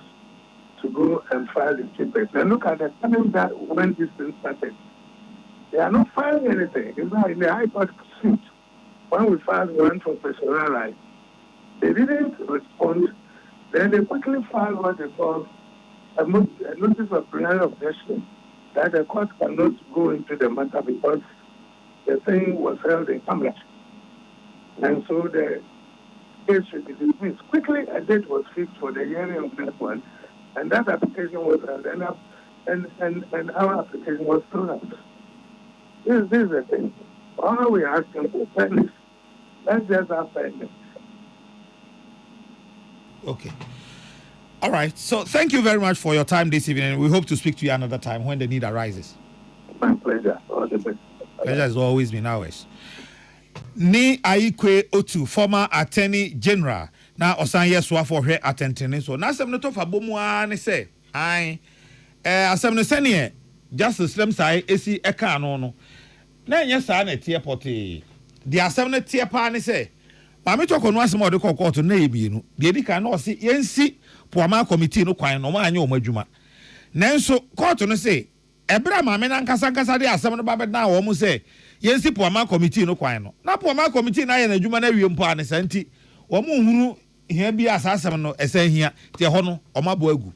to go and file the papers. And look at the time that when this thing started. They are not filing anything. It's not in the High Court suit. When we filed one for personal rights, they didn't respond. Then they quickly filed what they call a notice of plenary objection that the court cannot go into the matter because the thing was held in camera. And so the case should be dismissed. Quickly, a date was fixed for the hearing of that one, and that application was held, and our application was thrown out. This is the thing. All we are asking for fairness. Let's just have fairness. Okay. All right. So thank you very much for your time this evening. We hope to speak to you another time when the need arises. My pleasure. All the best. Pleasure has always been ours. Ni Aikwe Otu, former Attorney General. Now Osanye Swa for her attending. So now some not of a boomwa ne say. asɛm no sɛneɛ justice slam sai esi ɛka no na nyɛ saa na tie pɔtee de asɛm no tie paa ne sɛ maame tɔkɔ no asɛm a ɔde kɔ court na ebienu de edi kan na ɔse yɛnsi poama committee no kwan no ma anya ɔmo adwuma nanso court no se ebra maame na nkasa de asɛm no ba bɛ na wɔn sɛ yɛnsi poama committee no kwan no na poama committee na yɛ na adwuma na wie mpo a ne santi wɔn hunu hia bi asasɛm no ɛsɛ hia tie hɔ no ɔmo abo agu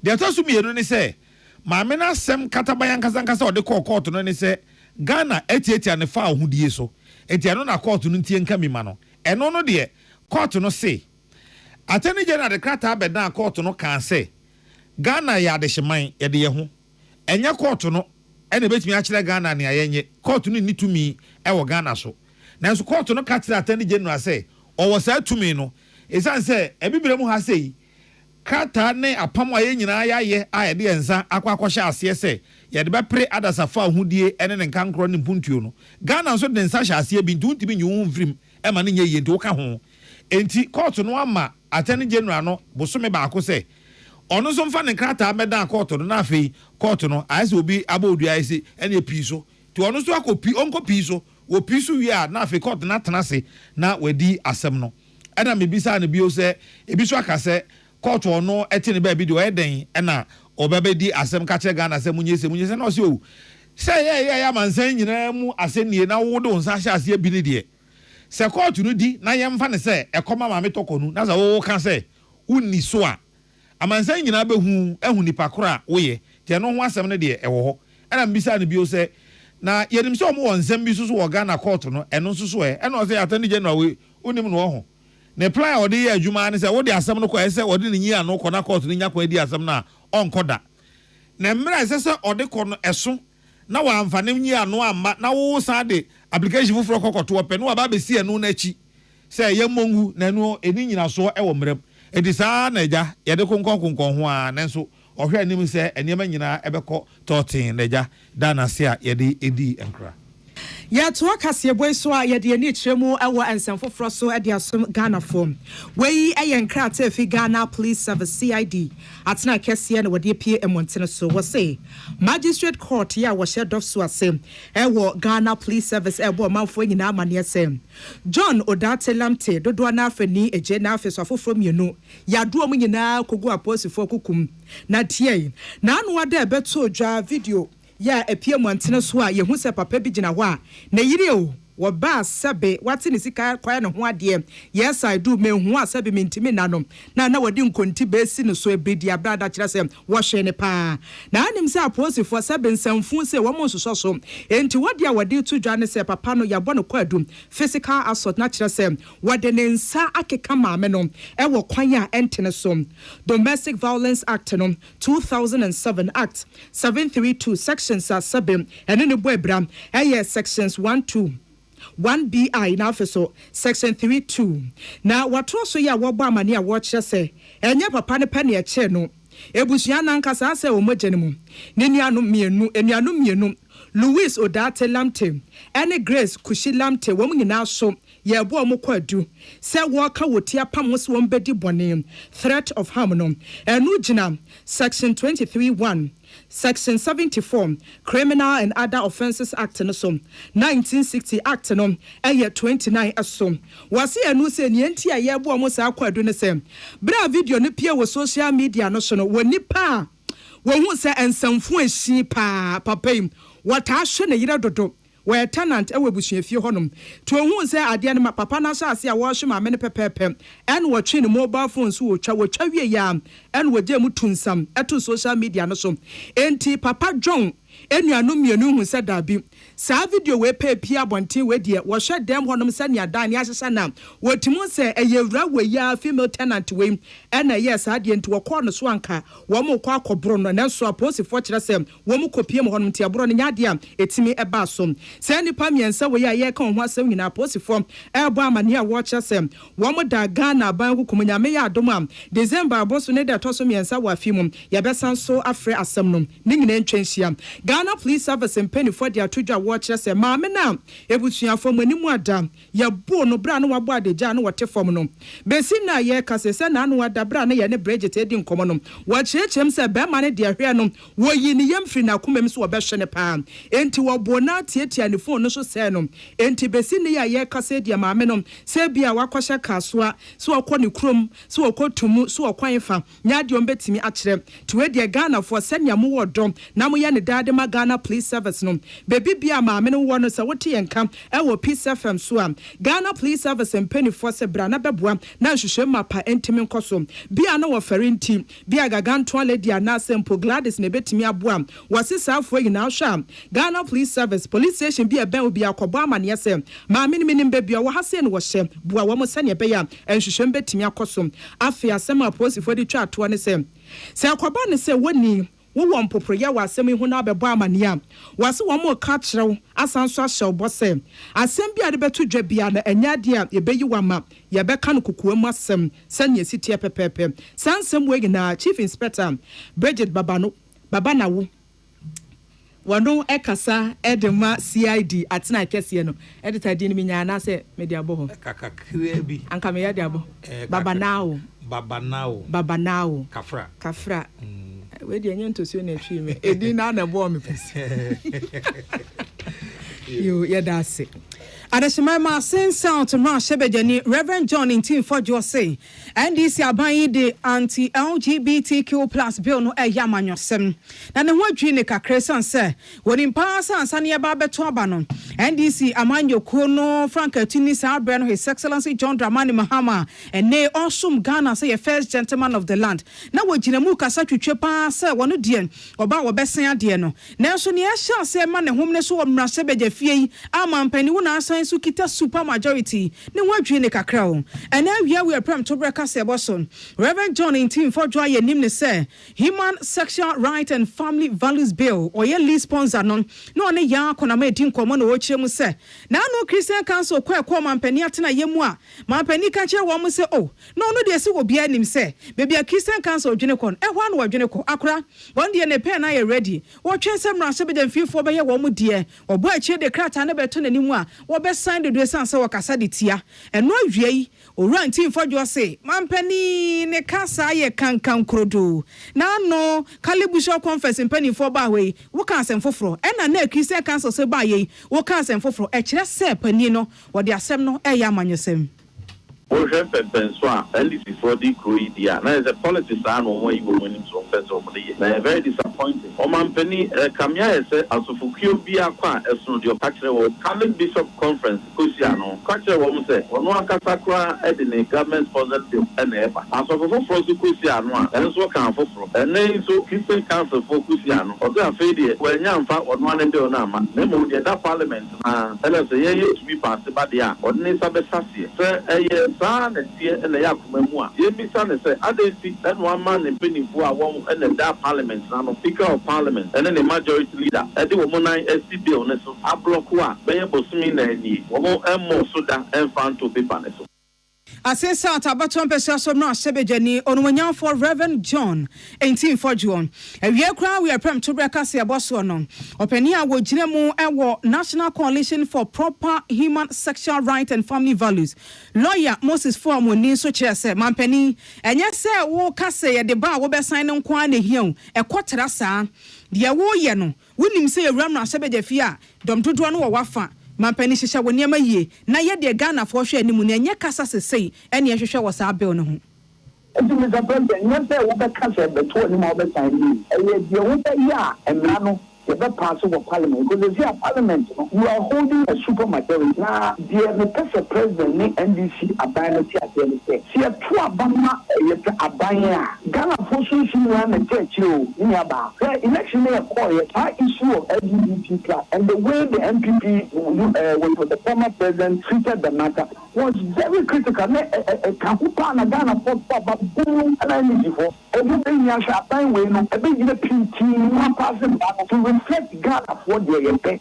de ɛtɔ so mienu ne sɛ maame na asɛm katabaya nkasa ɔde kɔ court no ne sɛ Ghana etiatia ne fa ahudie so etiano na court no ntie nka mima no eno no de court no se attorney general de krata abeda court no kan se Ghana ya de hyeman ye de ye ho enya court no ene betimi a kire Ghana ne ayenye court no ni tumi e wo Ghana so nanso court no ka kire attorney general se o wo sa tumi no esan se ebibire mu ha sei krata ne apam a ye nyina ya ye a ye de ensa akwa ase se ye de bepre adasafa ahudie ene ne nkankro ne mpuntuo no Ghana so de nsa hyase bi ntuntimi nyu mfrim e ma ne nye ye nti wo ka ho enti court no ama attorney general no bosome ba ko se ono so mfa ne krata meda court no na afei court no ayese obi abodua ayese ene pi so ti ono so akopi onko pi so wo pi so wi a na afei court na tena se na wadi asem no ena me bisa ne bio se ebi so aka se court ono eti ne ba bi de o eden ena obebedi asem ka che Ghana asem munye se na o se o se ya mansan nyina mu asenie na wo do nsa hye ase bi ne de se court no di na ye mfa ne se ekoma ma me tokonu na za wo ka se unni so a amansan nyina behu ehu nipa kora wo ye te no ho asem ne de ewo ho ena mbisa ne bio se na yedim se omo wonsem bi susu wo Ghana court no eno susu ena o se atani general we unim no ho ne plan o de ye adwuma ne se wo de asem no ko ese wo de ne nyi ano ko na court no nya ko di asem na onkoda na mmra sese ode ko no eso na wa amfane nyi ano amma na wo sa de application fufuro kokoto ope no ba be si eno na chi se ye mongu na no eni nyina so e wo mrem edi sa na eja ye de konkon ho a nanso ohwe anim se enema nyina ebekọ 13 na eja dana se a ye de edi enkra ya to akase boy so a ye de ani kyeremu ewo ensemfoforo so e de asom Ghana form we eye nkrata fi Ghana Police Service CID atena kese na wode pie emontene so wo say magistrate court ya wo shed off so asem ewo Ghana Police Service ebo manfo nyina amane sem John Odate Lamte dodo na afani eje na afeso afoforo mienu ya do mu nyina kogu aposifo kukum na tie na anu wada ebeto dwa video ya epie montene so a yehu se papa bi gina ho a na yire o wo ba sabe wate ne sika kwaya ne ho ade yes I do me hu asabe mentimi nanom na wadi nkonti be si ne so ebredi abrada kire se wo hwe ne pa na anim se aposifo sabe nsamfu se wo mo soso so enti wadi a wadi to dwa ne se papa no ya bo ne kwadum physical assault na kire se wade ne nsa akeka maame no e wo kwan a entene so Domestic Violence Act no 2007 Act 732 sections 7 ene ne bo ebram sections 1BI na afeso section 32 na watro so ya wo ba amane a wo kire se enye papa ne pa ne e che no ebusua na nkasa ase wo mogye ne mu ne nuanu mienu Louis Odate Lamte ene Grace Kushi Lamte wo nyina so ye bo mo kwadu se wo ka wotia pam so wo bedi bone threat of harm no enu gina section 23(1) Section 74 Criminal and Other Offences Act no so 1960 Act no 29 aso wase enu se ne enti aye bo mo sa kwadu ne se bra video no pie wo social media no so no woni pa wo hu se ensamfu ehyi pa papam wata hwe ne yire dodo we tenant ewe busuafie honom to hu se ade ne papa na so ase a wo hwe ma me ne pepepe en wo twe ne mobile phone so wo twa wie ya en wo je mu tunsam eto social media no so enti papa John enuanu mienu hu se dabi sa video we pepi abonten we de wo hwe dem honom se ne adan ne ahyehya na wotimu se eyewura we ya female tenant we en yes ade enti wo kɔ no so anka wo mo kɔ akɔbro no na so aposifo kire se wo mo kopie mo honom ti abro no nyade a etimi eba so se nipa miensa we ya ye kan ho asem nyina aposifo ebo amane a wo kire se wo mo da Ghana ban hukum nyame ya adom a December aboso ne da toso miensa wa fi mum ye besan so afre asem no ni nyina ntwenhia Ghana Police Service mpeni for their tuja watch say maame na ebusuafo manimu ada ya bo no bra no wabo adeja no wote fom no besi na ye kase se na no wada bra na ye ne Bridget edi nkomo no wa chechem se be ma ne de ahwe no wo yi ne yemfiri na komam so wo be hwe ne pa enti wo bo na tietia ne phone no so se no enti besi ne ya ye kase de maame no se bia wakwahye kasoa so okọ ne krom so okọ tumu so okwan fa nya de ombetimi akire to de Ghana for senya mo wodom na mo ye ne dade ma Ghana Police Service no bebi bia maame no wo no se wote yenka e wo Peace FM so am Ghana Police Service mpeni for se bra na beboa na hwehwe mapa entimi nkoso bia na wo ferenti bia gaganto lady na sempo Gladys ne betimi aboa wase saafo yina hwa Ghana Police Service police station bia ben obi akobo amane se maame ne minim bebia wo hase ne wo hye boa wo mo sane be ya enhwehwe betimi akoso afi asem aposifo di twa ato ne se akoba ne se woni wo mpoproya wa asem hu na bebo amane a wase wo mo ka kyerɛw asanso ahyew bose asem bia de beto dwa bia na enya de a yebeyi wama yebeka no kokoam asem sanya sitie pepepe sansem we na Chief Inspector Bridget Babanawo wano ekasa edema CID atina kese no editor di ni nya na se media bo ho kakakre bi anka me ya de abo Babanawo kafra we di enye ntosio na twi me edi na na bo me pese yo ya da se Adeshima since sound to Shebejani, Reverend John in Team for Jose, and this Abayi the anti-LGBTQ plus bill no yaman yourself. And the one Jinica Crescent say, when in pass and Sanya Babe Tuabano, and this Amanyo Kono, Frank Tinis Albert, His Excellency John Dramani Mahama, and nay awesome Ghana say a first gentleman of the land. Now what Jinamuka such a chepa, sir, one udien, or Bawa Bessia Diano. Now so near shall say man and homeless or Mrasebeje Fee, Aman Penuna so kita super majority ne wadwe ne kakra and now here we are pram to break useboson Reverend John in Team for joy nim ne say human sexual right and family values bill or ye lead sponsor no ne ya kona ma din komo no wochirem say na no Christian Council kwa mampani atena yemu a mampani ka kire wo mo say oh no de se obi anim say baby a Christian Council dwene kon ehwa no wadwene ko akora one de ne pen na ye ready wo twen se mrase be dem fifo be ye wo mo de obo achi de krata na beto nanim a wo be sign the dress and say wakasa de tia eno awie owura Team for jo say mampani ne kasa ye kankan krodo na no Kalibusho conference mpani for ba we wo kan asem foforo na Christian Council say ba ye wo kan asem foforo e kire se pani no wo de asem no e ya amanyosem we have a pension and this is for the Croatia. Now, as a politics, I know why you were winning some feds over the year. Very disappointing. Omampeni, Kamia, as of Fukio Qua, as soon as your patcher or Catholic Bishop Conference, Kusiano, Catcher woman said, or no Casacra, Edine, government sponsored bill, and ever. As of Kusiano, and so can for and then so Christian Council for Kusiano, or the Fede, where Yamfa or one and Donama, Nemo, the parliament, and as a year to be passed by the year, or Nisa Sassi, sir, a year. And the Yakumua. Yemi San say, I didn't see that one man in Penny for a woman and the parliament, and a speaker of parliament, and then the majority leader. I do woman SC bill, so I block one, Bayabo Smina, and more soda and fan to be banished. Asesa tabaton pesa so no Shebejani onwanyan for Reverend John in Team for John. We are pram to break us aboso no. Openi a wo ginemu ewo National Coalition for Proper Human Sexual Right and Family Values. Lawyer Moses Formoni so chair say mampani enye se wo kase ye de ba wo be sign nko an ehia e kwotara saa de wo ye no wonim se ewram na Shebeje fia dom dodo no wo wafa mampani hyehyɛ wɔ nneɛma yie na yɛ de Ghana fo hwɛ animu na enye kasa sesei ɛne ɛhwehwɛ wɔ saa bill no ho Enti Mr. President, nyɛ wo bɛka sɛ bɛto ne ma wo bɛsan ni ɛyɛ de wo bɛ yɛ a ɛmra no yɛbɛ pass wɔ parliament because the parliament no you are holding a super majority na deɛ the president ne NDC aban no ti adeɛ ne sɛ si ɛto aban ma yɛpɛ aban a Ghana fo so nsu na kyerɛkyerɛ o ne aba sɛ election no yɛ kɔɔ yɛ saa issue of LGBT plus and the way the MPP with the former president treated the matter was very critical ne kakupa na Ghana fo ba boom ana NDC fo everything yɛ hwɛ aban wei no ebe gyina pinti na pass ba to reflect Ghana for the MP.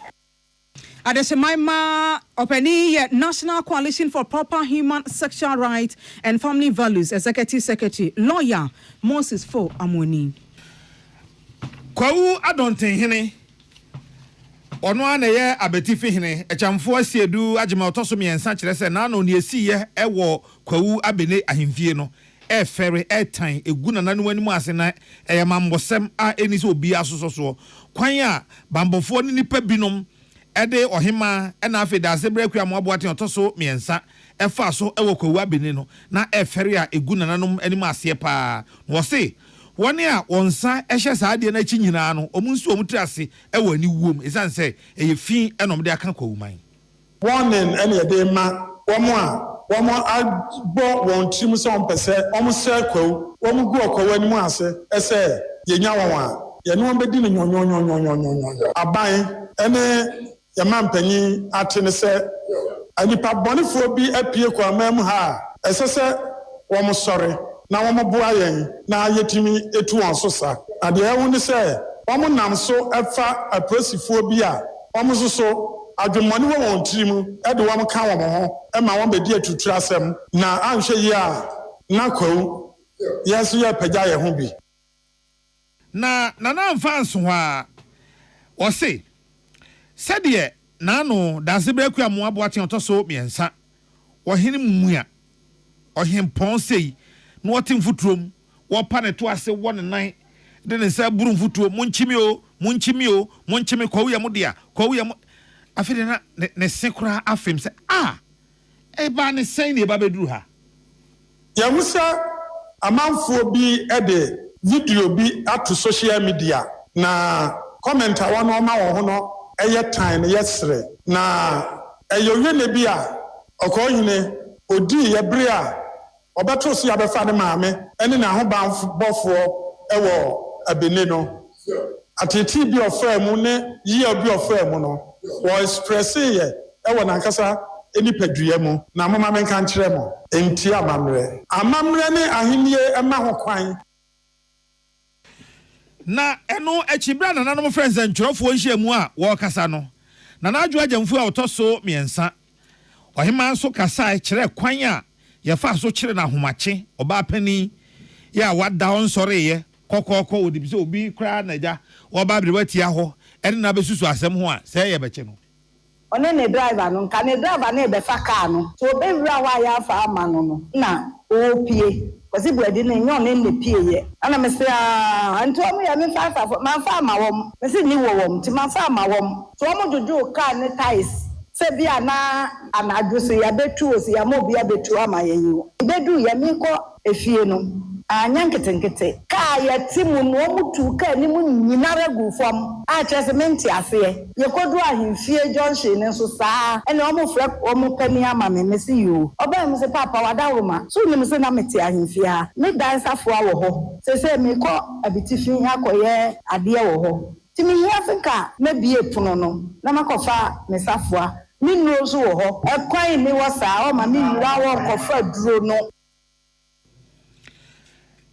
Adesemaima Openi National Coalition for Proper Human Sexual Rights and Family Values Executive Secretary Lawyer Moses Fo Amoni. Kwawu adonten hene ono ana ye abeti fihene echamfo asiedu agema otoso miensa kire se na no ne esiye ewo kwawu abene ahemfie no fere tan egu na nanu animu ase na eyamambosem a eni se obi asososo kwan a bambofo ni nipa binom ede ohima na afeda asebre akua mo aboaten otoso miensa efa so ewo kwawu abene no na fere a egu na nanu animu ase pa wo se woni a wonsa ehye saade na chi nyina no omunsu omutrase ewo ani wuom esan se eyefi enom de aka kwawuman warning ene de ma womo agbo won trim so ompese omse kwawu womo gu okwawu ani mu ase ese yenya won a ye no bedi ne nyonyonyonyonyonyonyo aban ene ye mampanyi atene se anipa bonifo bi apie kwa mam ha ese se womo sore na womo boa yen na yetimi etu won so sa ade e won se womo nam so efa apresifo bi a womo so adwumoni won trim e de womo ka womo ho e ma won bedi atutu asem na anhwe yi a na kwawu yeso ye pagya ye ho bi na mfanso ho a o se sede na no dasebre kwa mo aboaten otoso miensa wo hene mmua o hempon sei no wotin futurom wo pa ne to ase wo ne nan de ne sa buru futuo monchimi kwawu ya mudia kwawu ya afide na ne sekura afem se e ba ne sen ne ba beduru ha ya musa amanfo bi ede video bi ato social media na comment awon o ma wo ho no eye time yesre na eyowe ne bi a okoyine odi ye bre a obeto so ya befa ne maame ene na ho ban bofo ewo abene no ateti bi ofam ne yi obi ofam no wo express ye ewo na nkasa eni padua mu na mama men kan kire mo enti amamre ne ahenie ema ho kwan na eno echibra na nanom friends ntwerofo nhyiamu a wo kasa no na adwo agyamfu a otoso miensa ohima so kasa kire kwan a ye fa so kire na homache oba pani ya wada on sore ye kokoko odi bi so obi kra naja oba brewati aho ene na besusu asem ho a se ye beche no one ne driver no nka ne driver na ebe fa car no so be wura wa ya fa ama no na o pie kwasi buadi ne nyo ne pie ye ana me se anto mo ya me fa ma fa ama wom me se ni wo wom ti ma fa ama wom so mo jojo car ne ties se bia na anadwo so ya betu o se ya mo bia betu ama ye yi bedu ya mi ko efie no anya nketenkete ka ya timu no mutu ka ni mu nyinara gu fam a treatment ase ye kodu ahemfie junction ne so saa ene o mo frɛ o mo pani ama me mesi yo oba me se papa wadaroma so ni me se na meti ahemfie ha me dansafo a wo ho se me ko abitifin akoye ade wo ho timi hia fika na bie pono no na makofa mesafo mi nuo so wo ho ekwan ni wo saa o ma mi nuwa wo kofa duro no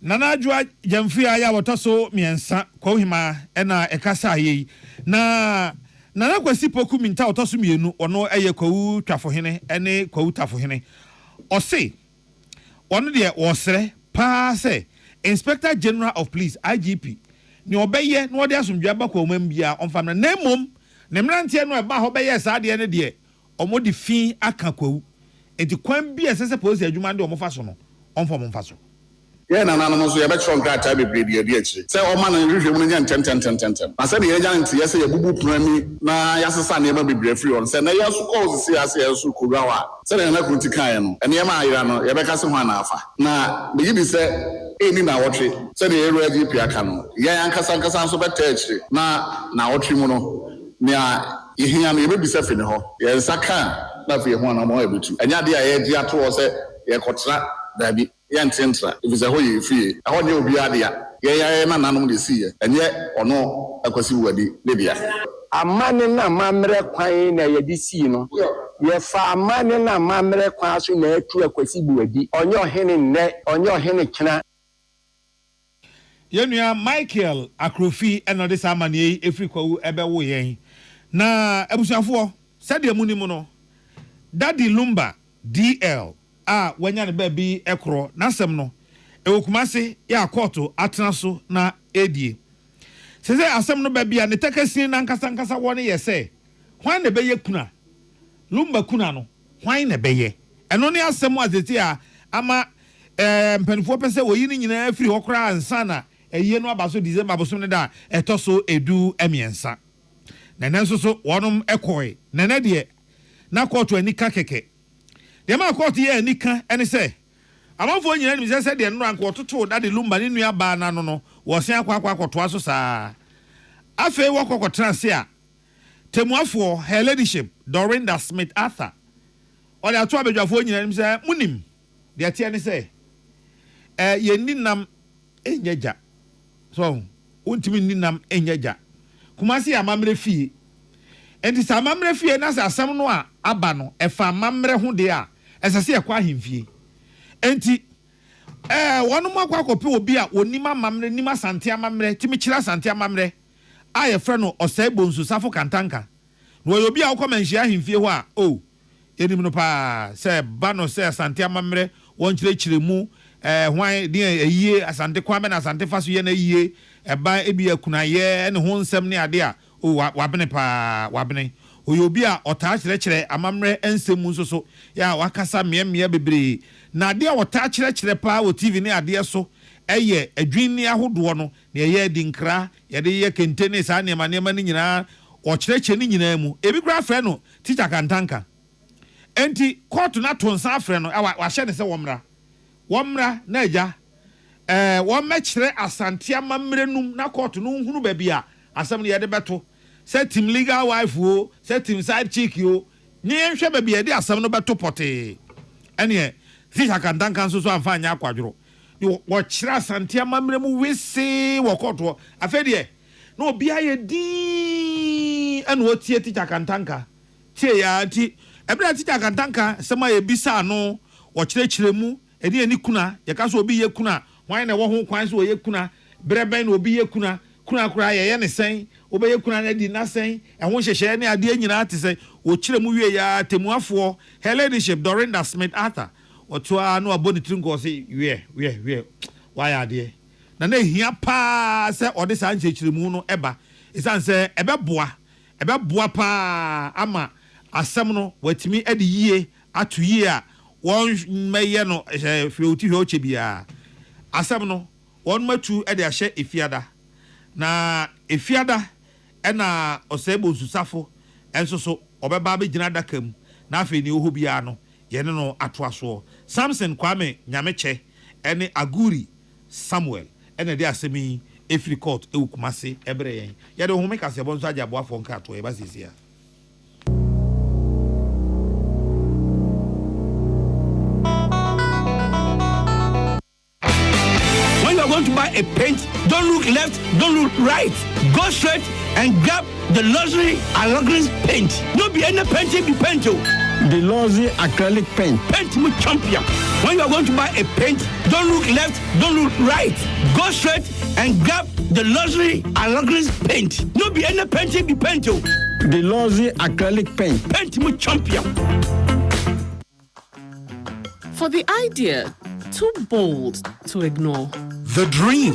nana adwa jamfia ya wotoso miensa kwahima ena ekasa yi na nana kwasi poku minta wotoso mienu ono eye kwawu twafohene ene kwawu tafohene ose ono de wosre pa se Inspector General of Police IGP ni obeye no de asomdwa ba kwa omambia onfamna na mom ne mrantie no eba ho beye saade ne de omo de fin aka kwawu enti kwan bi esese police adwuma de omo fa so no onfom mfa so ye na nanom so ye be tron grata bebre de akyi se o ma na hwehwe mu nya ntem na se de ye jan nti ye se ye bubu prami na ya sesa na ye ba bebre free on se na ye so cause si ase ye so kura wa se na kunti kan no ene ye ma ayira no ye be ka se ho na afa na be yi se eni na wotwe se de ye ru agp aka no ye ankasa so beta akyi na wotwe mu no nia ye hia no ye be bisa fi ne ho ye nsaka na fi ho na mo ye betu enya de a ye di ato o se ye kotra dabi yantentra if is a hoye fie aho ne obi ade ya ye na nanom de sie enye ono akwasi wadi de bia amane na mamre kwan na ye di sie no ye fa amane na mamre kwan so na atu akwasi wadi onye ohene nne onye ohene kina yenua Michael Akrofi eno de samane efri kwawu ebe wo yen na abusuafo sade amunimu no Daddy Lumba DL wanya ne baby ekro nasem no ewokumase ya court atena so na edie sese asem no baby a ne takasin na nkasa woni yese hwan na bɛyɛ kuna lumba kuna no hwan na bɛyɛ ɛno ne asɛm azeti a ama mpanifo pɛ sɛ woyi ne nyinaa firi hɔ koraa ansa na ɛyie no aba so December abosom ne da ɛtɔ so edu emiɛnsa na nanso so wɔnom ɛkɔe na ne deɛ na kɔɔto anika kɛkɛ deɛ ma kɔɔto yɛ anika ɛne sɛ amanfoɔ nyinaa nim sɛ deɛ no anka wɔtoto da de lumba ne nua baa na no wɔsen akɔtoa so saa afei wɔkɔkɔtena se a temuafoɔ her ladyship Dorinda Smith Arthur ɔde ato abadwafoɔ nyinaa nim sɛ munim deɛ teɛ ne sɛ yɛnni nam ɛnyɛ gya so wontimi nni nam ɛnyɛ gya kumasi amammerɛ fie enti sɛ amammerɛ fie na sɛ asɛm no a aba no ɛfa amammerɛ ho deɛ a ɛsɛ sɛ yɛkɔ ahemfie enti wɔnom akɔpɛ obi a onim amammerɛ nim asante amammerɛ timi kyerɛ asante amammerɛ a yɛfrɛ no ɔsɛe bonsu safo kantanka na wɔyɛ obi a wokɔma nhyia ahemfie hɔ a yɛnim no paa sɛ ba no sɛ asante amammerɛ wɔnkyerɛkyerɛ mu hwan deɛ ayie asante kwame na asante fa so yɛ na ayie ɛba ebi akunayɛ ne ho nsɛm ne ade a wabene paa wabene oyɛ obi a ɔtaa kyerɛkyerɛ amammerɛ nsɛm mu nso so yɛ a wakasa mmeɛmmeɛ bebree na ade a ɔtaa kyerɛkyerɛ paa wɔ TV ne adeɛ so ɛyɛ adwinni ahodoɔ no na ɛyɛ dinkra yɛde yɛ kente ne saa nneɛma no nyinaa ɔkyerɛkyerɛ ne nyinaa mu ebi kora frɛ no teacher kantanka enti kɔɔto na to nsa frɛ no wahyɛ ne sɛ wɔmmra na agya wɔmmɛkyerɛ asante amammerɛ num na kɔɔto no hunu baabi a asɛm no yɛde bɛto sɛ tim legal wife o sɛ tim side chick o ne yɛnhwɛ baabi yɛde asɛm no bɛto pɔtee ɛneɛ teacher kantanka nso so amfa anyɛ akwadworo wɔkyerɛ asante amammerɛ mu wesee wɔ kɔɔtoɔ afei deɛ na obiara yɛ din ɛna wɔtie teacher kantanka tie yɛ nti ɛberɛ teacher kantanka sɛm a yɛbisa no wɔkyerɛkyerɛ mu ɛde ani kuna yɛka so obi yɛ kuna hwan na ɛwɔ ho kwan so ɔyɛ kuna brɛbɛn na obi yɛ kuna koraa yɛyɛ ne sɛn wobɛyɛ kuna no adi na sɛn ɛho hyehyɛ ne adeɛ nyinaa te sɛ wɔkyerɛ mu wie yɛ temuafoɔ her ladyship Dorinda Smith Arthur wɔtoa na wabɔ ne tiri nkɔɔ sɛ wie wayɛ adeɛ na ehia paa sɛ ɔde saa nkyerɛkyerɛmu no ɛba ɛsiane sɛ ɛbɛboa paa ama asɛm no watumi de yie ato yie a wɔn mɛyɛ no hwɛwoti hwɛwkyɛ biara asɛm no wɔn matu de ahyɛ efiada na efiada ɛna ɔsɛe bonsusafo ɛnso so ɔbɛba abɛgyina adaka mu na afei ne ɔhɔ biara no yɛne no atoa soɔ Samson Kwame Nyamekyɛ ɛne Aguri Samuel ɛna de asɛm yi efiri court ewu Kumase ɛbrɛ yɛn yɛde home kasɛbɔ nso agye aboafoɔ nka atoɔ yɛba siesia. Going to buy a paint, don't look left, don't look right. Go straight and grab the luxury acrylic paint. No be any painting be paint. The luxury acrylic paint. Paint me champion. When you are going to buy a paint, don't look left, don't look right. Go straight and grab the luxury acrylic paint. No be any painting be paint. The luxury acrylic paint. Paint me champion. For the idea too bold to ignore. The dream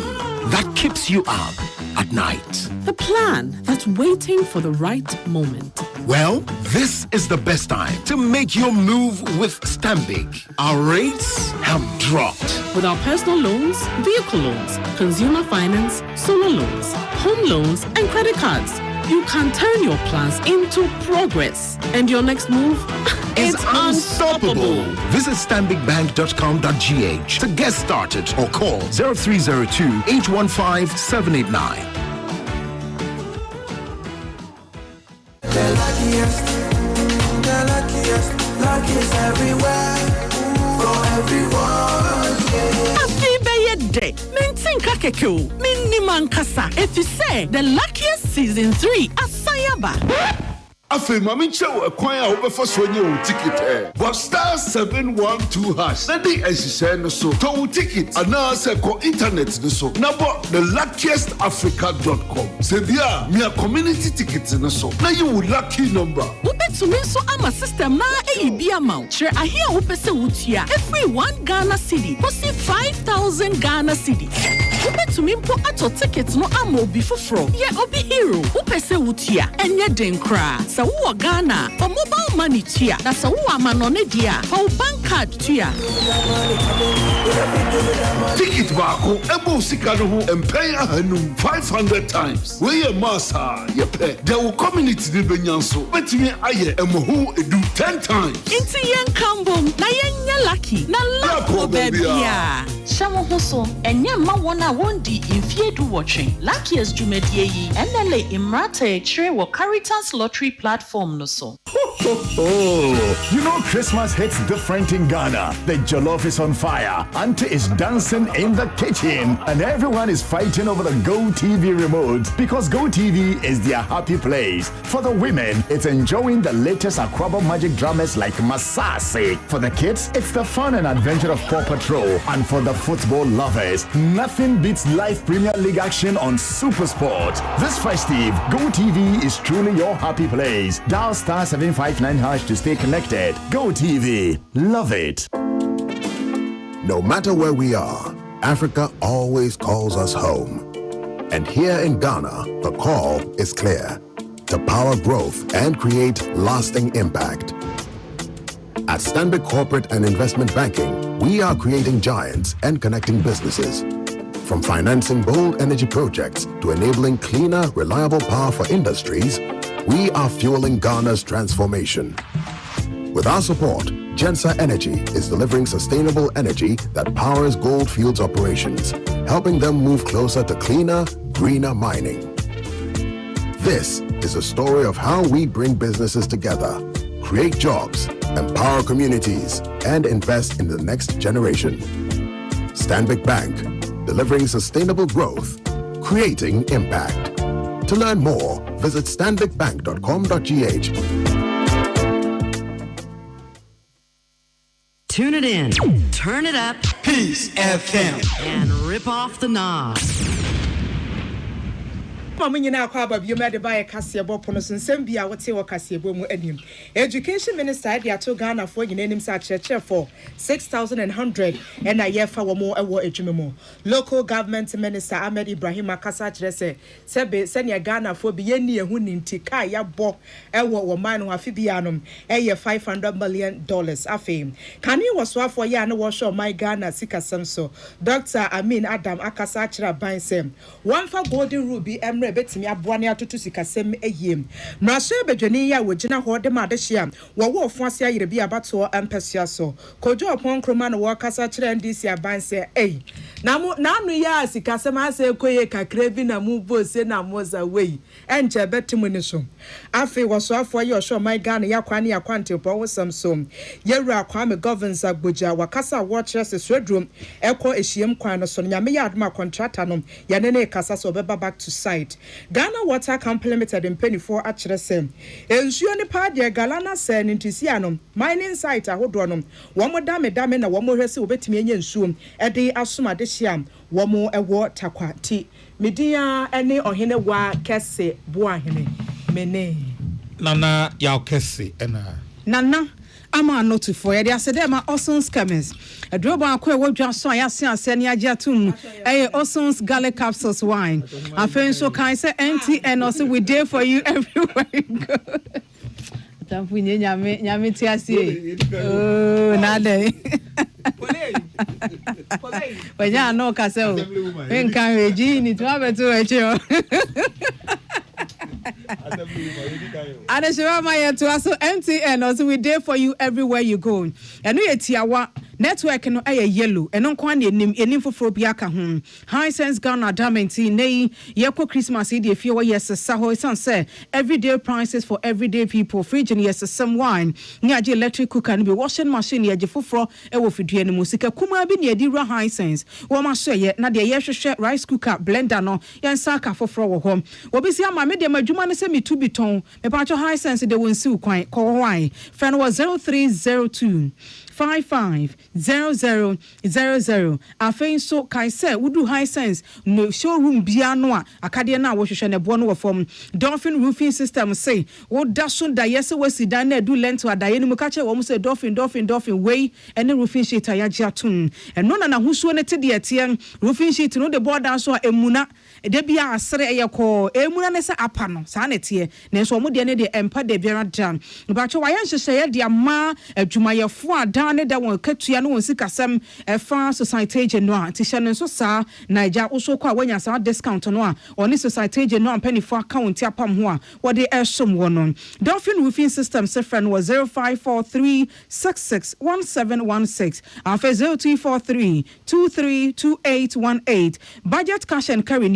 that keeps you up at night. The plan that's waiting for the right moment. Well, this is the best time to make your move with Stanbic. Our rates have dropped. With our personal loans, vehicle loans, consumer finance, solar loans, home loans, and credit cards, you can turn your plans into progress. And your next move is unstoppable. Visit stanbicbank.com.gh to get started or call 0302 815 789. The luckiest, luckiest everywhere, for everyone. Happy birthday, Mintinka Keko, Miniman Kasa. If you say the luckiest season 3, Asayaba. Afe mami chewo ekwan a wobefo so nye wo ticket but star 712 hash na dey ehihye no so to wo ticket ana se ko internet no so na bo thelluckiestafrica.com se bia me community ticket no so na you lucky number wobetumi so ama system na eyibi amount chere ahia wo pese wo tua every 1 Ghana cedi kosi 5,000 Ghana cedi Wobetumi mpo ato tickets no ama obi foforo. Ye obi hero. Wopese wutia enye den kra. Sa wo Ghana, for mobile money tia. Na sa wo amanone dia, for bank card tia. Ticket bako ebo sika no ho empay ahanum 500 times. We a massa ye pay. There will community de benyanso. Betimi aye emoho edu 10 times. Inti yen kambom na yen lucky. Na lapo bebia. Shamo hoso enye ma wona wondi infie du watching. Luckiest jumedie yi enele imrata chire wo Caritas lottery platform no so. You know Christmas hits different in Ghana. The jollof is on fire, auntie is dancing in the kitchen, and everyone is fighting over the Go TV remote because Go TV is their happy place. For the women, it's enjoying the latest Aquaba magic dramas like Masasi. For the kids, it's the fun and adventure of Paw Patrol. And for the football lovers, nothing beats live Premier League action on Super Sport. This festive, Go TV is truly your happy place. Dial star 759 hash to stay connected. Go TV. Love it. No matter where we are, Africa always calls us home. And here in Ghana, the call is clear: to power growth and create lasting impact. At Stanbic Corporate and Investment Banking, we are creating giants and connecting businesses. From financing bold energy projects to enabling cleaner, reliable power for industries, we are fueling Ghana's transformation. With our support, Gensa Energy is delivering sustainable energy that powers Goldfields operations, helping them move closer to cleaner, greener mining. This is a story of how we bring businesses together, create jobs, empower communities, and invest in the next generation. Stanbic Bank, delivering sustainable growth, creating impact. To learn more, visit stanbicbank.com.gh. Tune it in, turn it up, Peace FM, and rip off the knob. Mama nyina akwa ba bi mede ba ye kasebo pono sensem bia wote wo kasebo mu anim. Education Minister dey ato Ghana for nyina anim sa cheche for 6,100 and a year fa wo mo ewo adwuma mu. Local Government Minister Ahmed Ibrahim akasa kire sebe senia Ghana for bi yeni ehu ni ntika ya bo ewo wo man ho afi bia nom eye $500 million afem. Kani wo so afọ ya na wo show my Ghana sikasem so. Dr. Amin Adam akasa kire ban sem. One for Golden Ruby Emre betimi aboane atoto sikasem eyiem mrashe bedwani ya wogina ho de ma de hia wo ofo ase ayere bi abato empesua so kojo opon kroma no wo kasa kire ndisi abanse na anu ya sikasem ase ekoye kakra bi na mu bose na moza wei enche betimu ni so afi wo so afo ye osho my Ghana ya kwane ya kwante po wo samsom yewura kwame governance agboja wakasa wo kire se swedrum eko ehiem kwan no so nyame ya adoma contractor no ya ne kasa so beba back to site Ghana Water Company Limited in Penny for Achresen. Ensuo ni pa de Galana sen ntisia no mining site ahodo no wo mo dame na wo mo hwese obetimi enye nsuo e de asoma de hia wo mo ewo takwa ti media ene ohene wa kese bo ahene mene nana ya kese ena nana ama notu for ya say dem Osons Chemist adrobo akwa wodwa so ase ne agye atum Osons garlic capsules wine afen so kan say NTN also we there for you everywhere you go tampu nyame ti ase oh nade Wanya no kase o enkan reji ni to abeto eche o Adeshirama yetu aso MTN also we there for you everywhere you go. Enu yetiawa network no yellow eno kwa na enim foforo bi aka ho. Hisense Ghana Diamond nei yekwo Christmas e fie wo yesesa ho san say everyday prices for everyday people. Fridge ni yesesa wine, ni age electric cooker ni be washing machine ye foforo e wo fidua ni musika kuma bi ni edi ra Hisense. Wo ma so ye na de ye hwehwe rice cooker blender no yensa aka foforo wo ho. Wo bi si ama me de madwuma ne se metu biton me pa cho Hisense de won si kwan ko hwan. Friend was 0302 550000 afei so kai say wudu high sense no showroom bia no a akade na wo hwehwe ne bo no wofom Dolphin roofing system say wo da so da yese wasi dan na do lento adaye no muka che wo mo say Dolphin way ene roofing sheet ayaji atum eno na husuo ne tede ete roofing sheet no de board down so emuna de bia asere eyeko emuna ne se apa no sa na tie ne so mo de ne de empa de biara dan ba che wayan hyehyeye de ama adwumayefo adan ne da won katua no won sikasem efa society no a ti hye no so sa naija uso kwa wanya sa discount no a oni society no ampanifo account apam ho a wo de esom wono Dolphin roofing system se friend was 0543661716 and 0243232818 budget cash and carry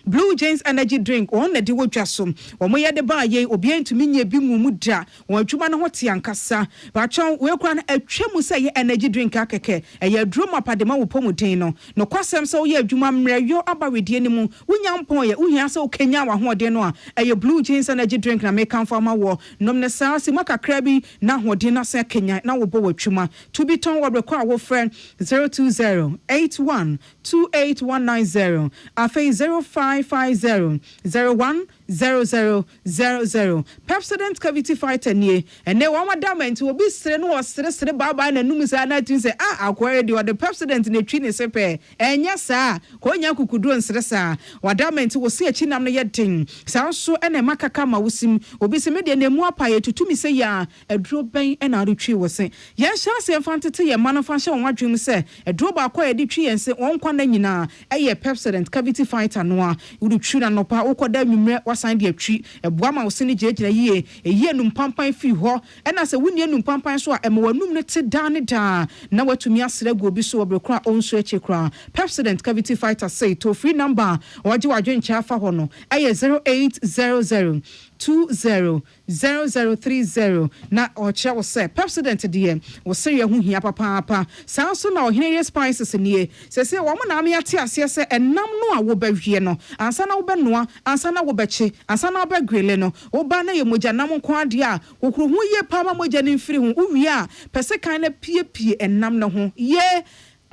Blue James energy drink on the diwo dwasum omo ye de ba ye obi antumi nya bi mu da won adwuma no hote ankasa ba chon we kura na atwemu say energy drink akeke eye drum apadema wo pomuden no kwasem so ye adwuma mreyo abawedie ni mu wunya mpon ye uhia se okenya wa hoode no a eye Blue James energy drink na make am farmer wo nom ne sa se makakra bi na hoode na se kenya na wo bo watwuma to be ton wo rekwa wo friend 020812819 afei 0550010000 Pepsodent cavity fighter nie ene wo madament obi sere no wo sere baba na num sa na tin se akware de the Pepsodent na twi ne sepe enya sa ko nya kukudu nsere sa wadament wo se achi nam no ye den sa so ene makaka ma wosim obi se me de na mu apa ye tutumi se ya aduro ben ena ade twi wo se ye hya se fantete ye manofa hye won adwum se aduro ba kwa ye de twi yense won kwa na nyina eye Pepsodent cavity fighter no a wudu twi na no pa ukoda nwumre wasan de atwi eboa ma wo se ne gyegyina yie eyie num pampan fi ho ena se wuni num pampan so a emewanum ne te da ne da na watumi asere go bi so obrekura onso eche kura Pepsodent cavity fighter say to free number waje wadwencha afa ho no eye 0800 200030 na ocha wo say Pepsodent de wo say ye hu hia papa san so na ohene spices nie se wo mo na me ate ase se enam no a wo ba hwie no ansa na wo ba noa ansa na wo ba che ansa na wo ba grele no wo ba na ye moja nam nko ade a wo kro hu ye pa ma moja ne mfiri hu wo wie a pese kan na pie enam no ho ye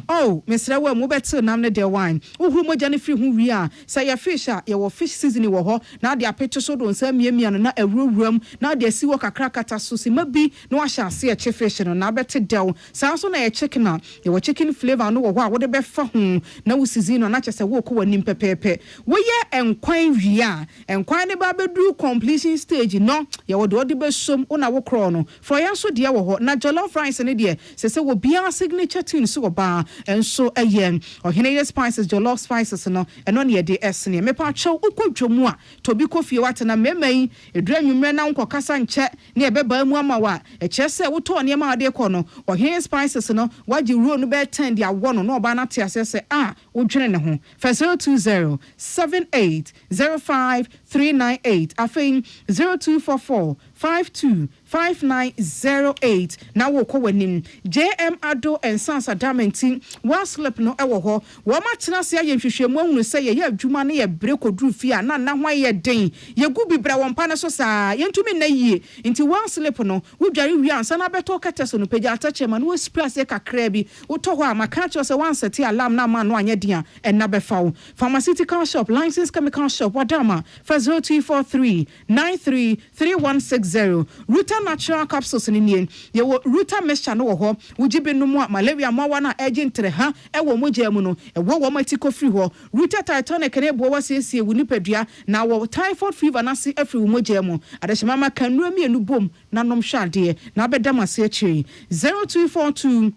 oh mesra wa mo betel nam ne de wine uhuru moja ne free hu wi a say ya fish a ye wo fish season wo ho na de apeto so do nsa miamia no na awurawuram na de asi wo kakra kata so si mabi na wa hya ase che fish no na bete del sa so na ye chicken a ye wo chicken flavor no wo ho a wo de be fa hu na wo season no na che se wo ko wanim pepepe wo ye enkwan wi a enkwan ne ba bedu completion stage no ye wo de be som una wo kro no for ya so de wo ho na jollof rice ne de se wo bia signature tune so wo ba and so again ohene spices jollof spices no eno ne de esne me pa chew ukodwomu a to bi kofie wate na memai edura nwumre na nkokasa nche ne ebeba mu amawa echese wo to ne ma de ko no ohene spices no waji ro no be 10 dia wo no oba na te asese wo dwene ne ho 020780539 afin 0244525908 na wo ko wanim JM Ado and Sansa Damenti one slip no ewo ho wo ma tena se ye hwehwemu ahunu se ye adwuma na ye breko dru fi a na hwan ye den ye gu bibra won pa na so saa ye ntumi na yie nti one slip no wo dware wi ansa na beto kateso no pagya atachema no wo spray se kakra bi wo to ho a maka cho se one set alarm na ma no anya dia en na befa wo pharmaceutical shop license chemical shop wadama 0243933160 Ruta natural capsules ni nie ye wo Ruta mixture no wo ho wujibe no mu malaria mawa na agentre ha e wo moja mu no e wo matiko free ho Ruta titanic ne bo wa siesie wu nipadua na wo typhoid fever na se afri wo moja mu adehima ma kanura mienu bom na nom hwade na bedam ase achi 0242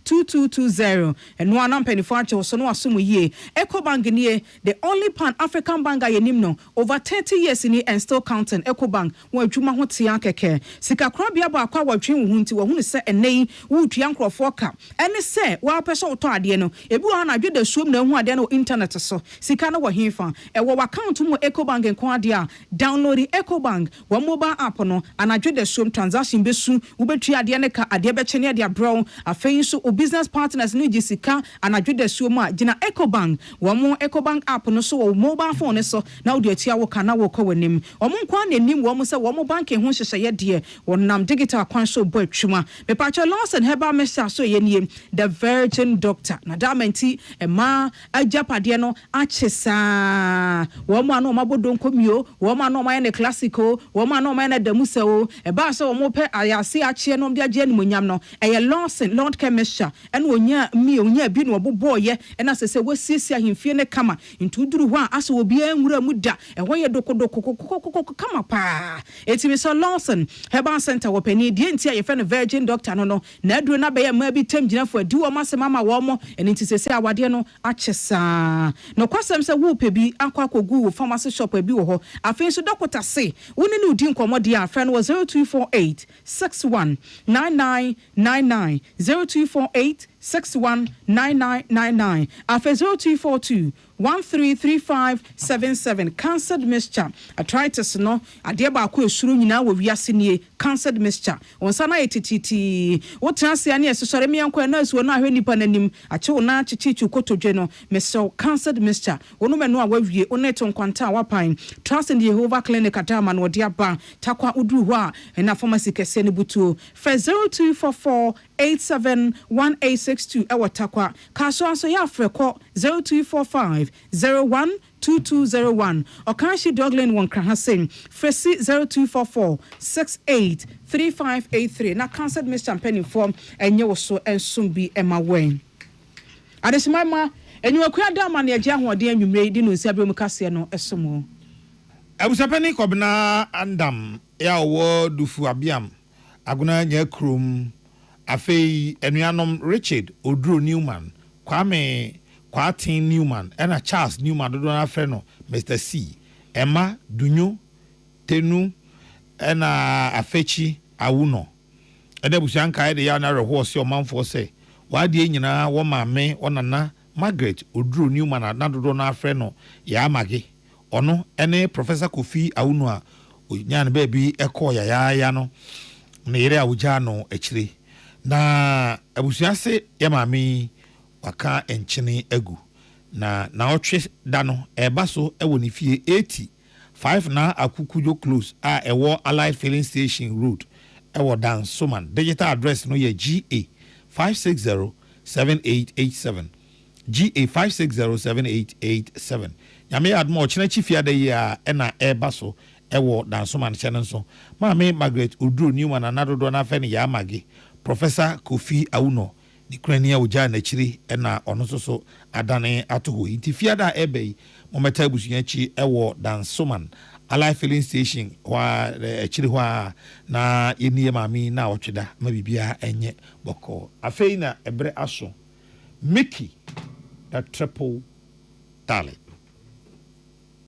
2220 and one ampeni fancho so no asumu ye Ecobank nie the only pan African bank ayenim no over 30 years in and still counting Ecobank wo adwuma ho tia keke sika krabia ba akwa wadwen wo nti wo hunu se enei wo tua nkrofo ka ene se wa pese wo to ade no ebi wo na dwede suom na hu ade no internet so sika no wo hefa e wo account mu Ecobank nko ade a download the Ecobank wo mobile app no anadwede suom transaction besu wo betua ade ne ka ade be chene ade abro afein so o business partners no gisika anadwo da suo mu a gina Ecobank wo Ecobank app no so wo mobile phone ne so na wo de atia wo kana wo kɔ w'anim omo nkwa na nim wo mo sɛ wo mo banking ho hyehyɛ de wonam digital kwan so bo atwuma me pacho Lawson heba mesa so ye nie the virgin doctor na damenti ema ajapade no achesa wo mo ano mabodo nkomio wo mo ano ma ne classico wo mo ano ma ne damusa o eba so wo mo pe ayase achie no de agye animonyam no eye Lawson Lord Kemisha en onya bi no oboboye ena sese wasiesia ahemfie ne kama ntuduru ho a aso obi anwura mu da ɛhɔ yɛ dokodoko kama pa etimi so Lawson Herbal Center wopani die ntia ye fe no virgin doctor no na aduro na be ya ma bi tam gyina fo adi wo masema ma wo mo eni nti sese awade no akyesa no kwasem se wo pe bi akwa kogu wo pharmacy shop abi wo ho afei so doctor se woni ne udi nkomode a fe no 0248 619999 0248 619999 after 0242 133577 cancered mixture arthritis no ade ba ko esuru nyina wo wiase nie cancered mixture onsa na yetititi wo transia ne esosore me yanko na esuo na ahwe nipa nanim ache wo na chichichu kotodwe no meso cancered mixture wono me no a wawie oneto nkwanta wapan trust in the Jehovah clinic atama no de aba takwa uduru ho a na pharmacy kese ne butuo for 0244 871862 ewa takwa kaso anso ya freko 0245 012201 Okanshi Doglin won kra hasen fresi 0244 683583 na cancer Mr. Penny form enye wo so ensum bi ema wen adesimama enye akua da ma na agye ahode anwumre di no nsia bremu kase no esomo abusapani kobna andam ya wo dufu abiam aguna nya krom afei enuanom Richard Oduro Newman Kwatin Newman and a Charles Newman do na frɛ no Mr. C Emma Dunyo Tenu and Afechi Awuno and busanka de ya na reho se omanfo se wade nyina wo maame onana Margaret Oduro Newman na do na frɛ no ya mage ono ene Professor Kofi Awuno a onyan ba bi ekɔ ya no na yere awuja no akire na abusuase ya maame waka enchene egu na otwe da no eba so ewo ne fie 85 na akukujo close a ewo Allied Filling Station Road ewo Dan Soman digital address no ye GA 5607887 GA 5607887 nyame admo chena chifia da ya na eba so ewo Dan Soman chene so maame Margaret Oduro Newman na dodo na fe ne ya mage Professor Kofi Awuno ni krania uja na chiri na ono so adane atoho intifia da ebe mometa busunyachi ewo Dan Soman Allied Filling Station wa chiri hwa na yenie mami na otweda ma bibia enye boko afei na ebre aso Mickey the triple talent